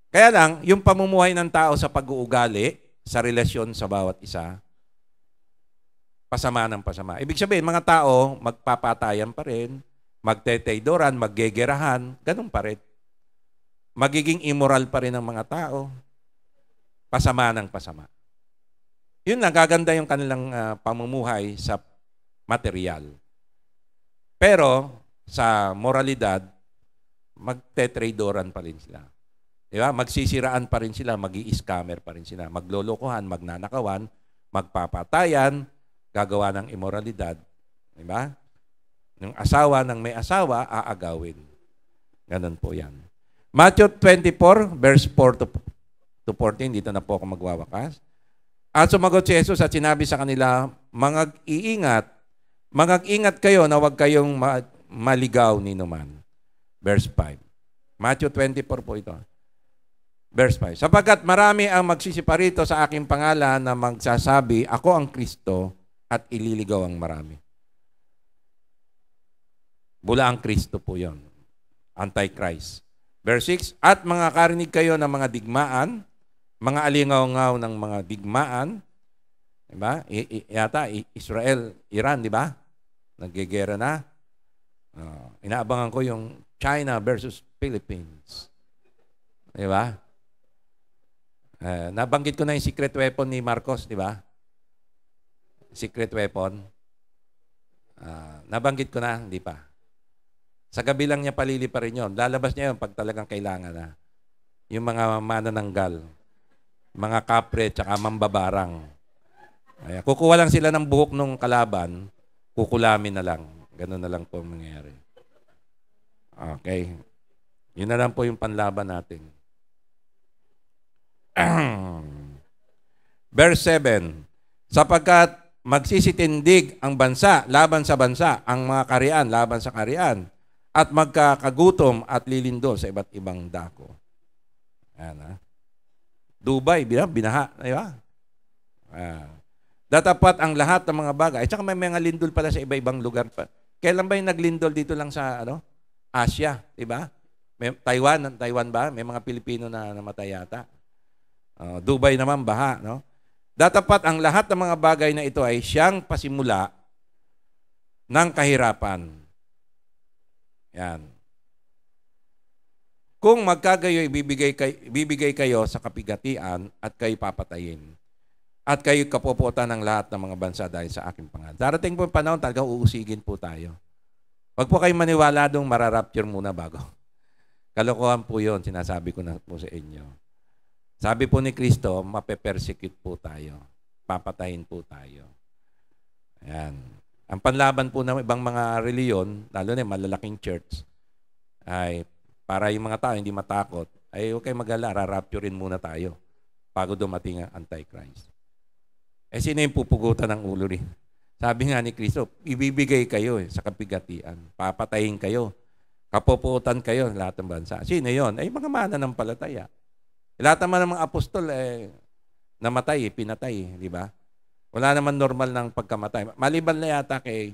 Kaya lang, yung pamumuhay ng tao sa pag-uugali, sa relasyon sa bawat isa, pasama ng pasama. Ibig sabihin, mga tao, magpapatayan pa rin, magtetaydoran, maggegerahan, ganun pa rin. Magiging immoral pa rin ang mga tao, pasama ng pasama. Yun lang, gaganda yung kanilang pamumuhay sa material. Pero sa moralidad, magtetradoran pa rin sila. Diba? Magsisiraan pa rin sila, mag-i-scammer pa rin sila. Maglolokohan, magnanakawan, magpapatayan, gagawa ng immoralidad. Diba? Yung asawa ng may asawa, aagawin. Ganun po yan. Matthew 24, verse 4 to 14, dito na po ako magwawakas. At sumagot si Jesus at sinabi sa kanila, mag-ingat kayo na huwag kayong maligaw ni numan. Verse 5. Matthew 24 po ito. Verse 5. Sapagkat marami ang magsisiparito sa aking pangalan na magsasabi, ako ang Kristo, at ililigaw ang marami. Bula ang Kristo po yon. Antichrist. Verse 6. At mga karinig kayo ng mga digmaan, mga alingaw-ngaw ng mga digmaan, diba? Yata, Israel, Iran, di ba? Naggegera na. Inaabangan ko yung China versus Philippines. Di ba? Nabanggit ko na yung secret weapon ni Marcos, di ba? Secret weapon. Nabanggit ko na, hindi pa. Sa gabi lang niya palili pa rin yun. Lalabas niya yun pag talagang kailangan na. Yung mga manananggal, mga kapre, tsaka mambabarang. Ay, kukuha lang sila ng buhok ng kalaban, kukulamin na lang. Ganun na lang po ang mangyayari. Okay. Yun na lang po yung panlaban natin. Verse 7, sapagkat magsisitindig ang bansa laban sa bansa, ang mga kaharian laban sa kaharian, at magkakagutom at lilindol sa iba't ibang dako. Ayan, ha? Dubai, binaha. Di ba? Datapat ang lahat ng mga bagay. At saka may mga lindol pala sa iba-ibang lugar pa. Kailan ba yung naglindol dito lang sa Asia? Di ba? Taiwan ba? May mga Pilipino na namatay yata. Dubai naman, baha. No? Datapat ang lahat ng mga bagay na ito ay siyang pasimula ng kahirapan. Yan. Kung magkagayo, ibibigay kayo sa kapigatian at kayo papatayin. At kayo kapopotan ng lahat ng mga bansa dahil sa aking pangalan. Darating po yung panahon, talagang uusigin po tayo. Huwag po kayong maniwala doong mararapture muna bago. Kalokohan po yun, sinasabi ko na po sa inyo. Sabi po ni Kristo, mape-persecute po tayo. Papatayin po tayo. Ayan. Ang panlaban po ng ibang mga reliyon, lalo na malalaking church, ay para yung mga tao hindi matakot, ay huwag kayong mag-alala, rarapturein muna tayo bago dumating ang Antichrist. Eh sino yung pupugutan ng ulo rin? Sabi nga ni Kristo, ibibigay kayo sa kapigatian, papatayin kayo, kapoputan kayo lahat ng bansa. Sino yun? Ay mga mananampalataya. Lahat naman ng mga apostol namatay, pinatay, di ba? Wala naman normal ng pagkamatay. Maliban na yata kay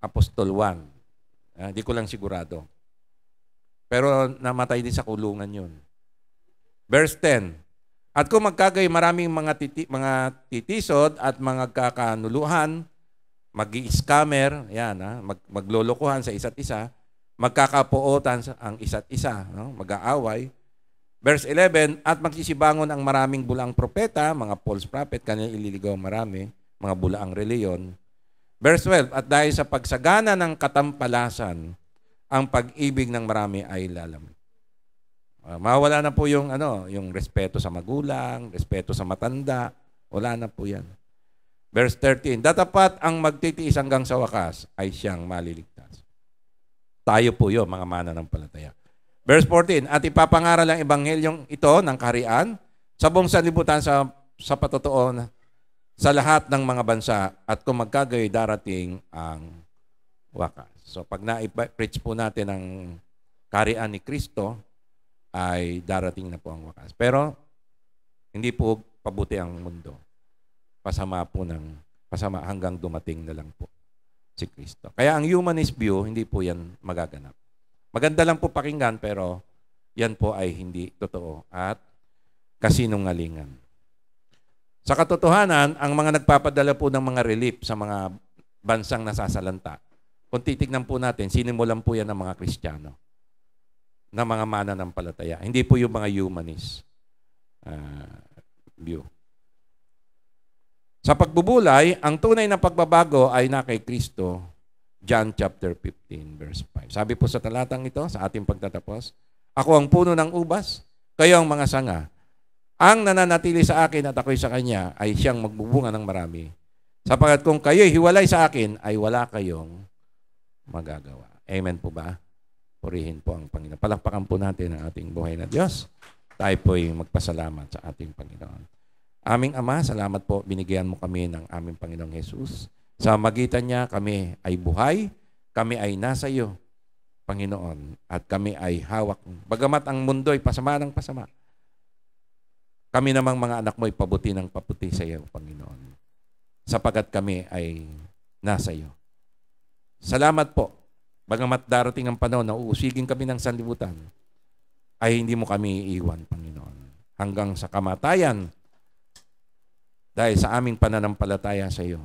Apostol 1. Hindi ko lang sigurado. Pero namatay din sa kulungan yun. Verse 10. At kung magkagay maraming mga titisod at mga kakanuluhan, mag-i-scammer, yan, maglolokohan sa isa't isa, magkakapuotan ang isa't isa, no? Mag-aaway. Verse 11, at magsisibangon ang maraming bulaang propeta, mga false prophet, kanilang ililigaw marami, mga bulaang reliyon. Verse 12, at dahil sa pagsagana ng katampalasan, ang pag-ibig ng marami ay lalamig. Mawala na po yung respeto sa magulang, respeto sa matanda, wala na po yan. Verse 13, datapat ang magtitiis hanggang sa wakas ay siyang maliligtas. Tayo po yun, mga mananampalataya. Verse 14, at ipapangaral ang ebanghelyong ito ng kaharian sa buong sanlibutan sa patotoo sa lahat ng mga bansa at kung magkagayoy darating ang wakas. So pag na-preach po natin ang kaharian ni Kristo, ay darating na po ang wakas. Pero hindi po pabuti ang mundo. Pasama hanggang dumating na lang po si Kristo. Kaya ang humanist view, hindi po yan magaganap. Maganda lang po pakinggan, pero yan po ay hindi totoo at kasinungalingan. Sa katotohanan, ang mga nagpapadala po ng mga relief sa mga bansang nasasalanta, kung titignan po natin, sinimulan po yan ng mga Kristiyano, ng mga mananampalataya. Hindi po yung mga humanist view. Sa pagbubulay, ang tunay na pagbabago ay na kay Kristo. John chapter 15, verse 5. Sabi po sa talatang ito, sa ating pagtatapos, ako ang puno ng ubas, kayo ang mga sanga. Ang nananatili sa akin at ako'y sa kanya ay siyang magbubunga ng marami. Sapagkat kung kayo'y hiwalay sa akin, ay wala kayong magagawa. Amen po ba? Purihin po ang Panginoon. Palakpakan po natin ang ating buhay na Diyos. Tayo po'y magpasalamat sa ating Panginoon. Aming Ama, salamat po, binigyan mo kami ng aming Panginoong Jesus. Sa magitan niya, kami ay buhay, kami ay nasa iyo, Panginoon, at kami ay hawak. Bagamat ang mundo ay pasama ng pasama, kami namang mga anak mo ay pabuti ng paputi sa iyo, Panginoon, sapagat kami ay nasa iyo. Salamat po, bagamat darating ang panahon na uusigin kami ng sanlibutan, ay hindi mo kami iiwan, Panginoon, hanggang sa kamatayan, dahil sa aming pananampalataya sa iyo,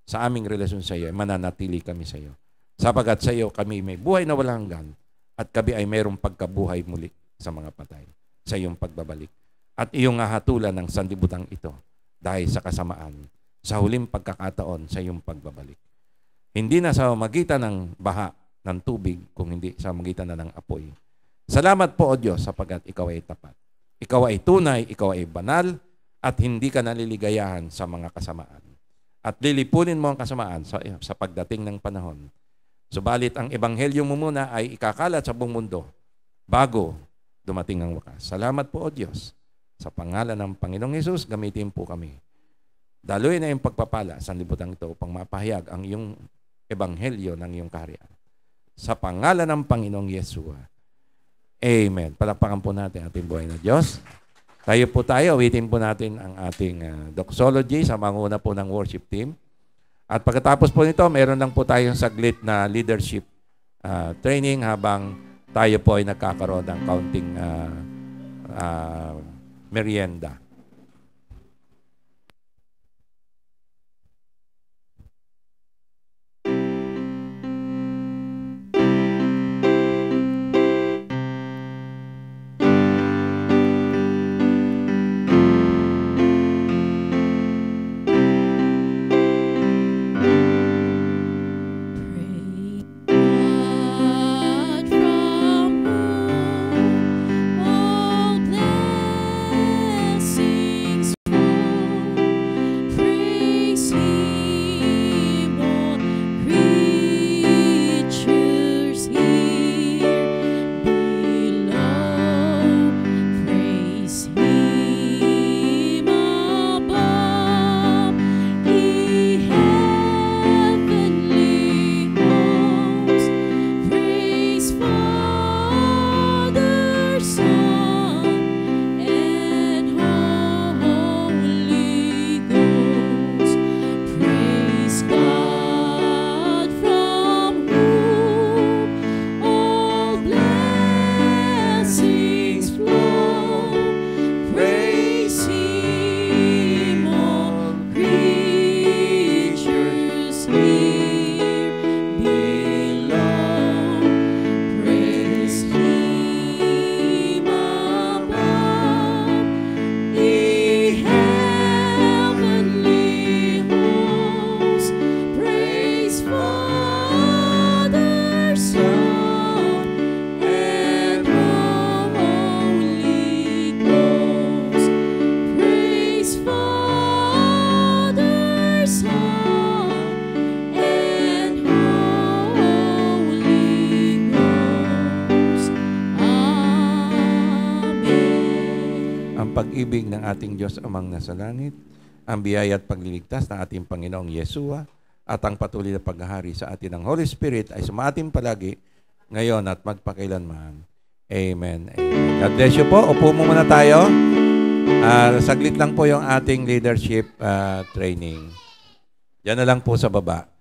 sa aming relasyon sa iyo, mananatili kami sa iyo. Sapagat sa iyo kami may buhay na walang hanggan at kami ay mayroong pagkabuhay muli sa mga patay sa iyong pagbabalik. At iyong hatulan ng sanlibutan ito dahil sa kasamaan sa huling pagkakataon sa iyong pagbabalik. Hindi na sa magitan ng baha, ng tubig, kung hindi sa magitan na ng apoy. Salamat po, O Diyos, sapagkat ikaw ay tapat. Ikaw ay tunay, ikaw ay banal, at hindi ka naliligayahan sa mga kasamaan. At lilipunin mo ang kasamaan sa pagdating ng panahon. Subalit ang ebanghelyo mo muna ay ikakalat sa buong mundo bago dumating ang wakas. Salamat po, O Diyos. Sa pangalan ng Panginoong Hesus, gamitin po kami. Daluin na yung pagpapala sa libutan ito upang mapahayag ang iyong ebanghelyo ng iyong kaharian. Sa pangalan ng Panginoong Yeshua. Amen. Palakpakan po natin ating buhay na Diyos. Tayo po tayo, awitin po natin ang ating doxology sa manguna po ng worship team. At pagkatapos po nito, meron lang po tayong saglit na leadership training habang tayo po ay nagkakaroon ng kaunting merienda. Pag-ibig ng ating Diyos amang nasa langit, ang biyaya at pagliligtas ng ating Panginoong Yeshua, at ang patuloy na paghahari sa atin ng Holy Spirit ay sumaating palagi, ngayon at magpakailanman. Amen. Amen. God bless you po. Upo muna tayo. Saglit lang po yung ating leadership training. Yan na lang po sa baba.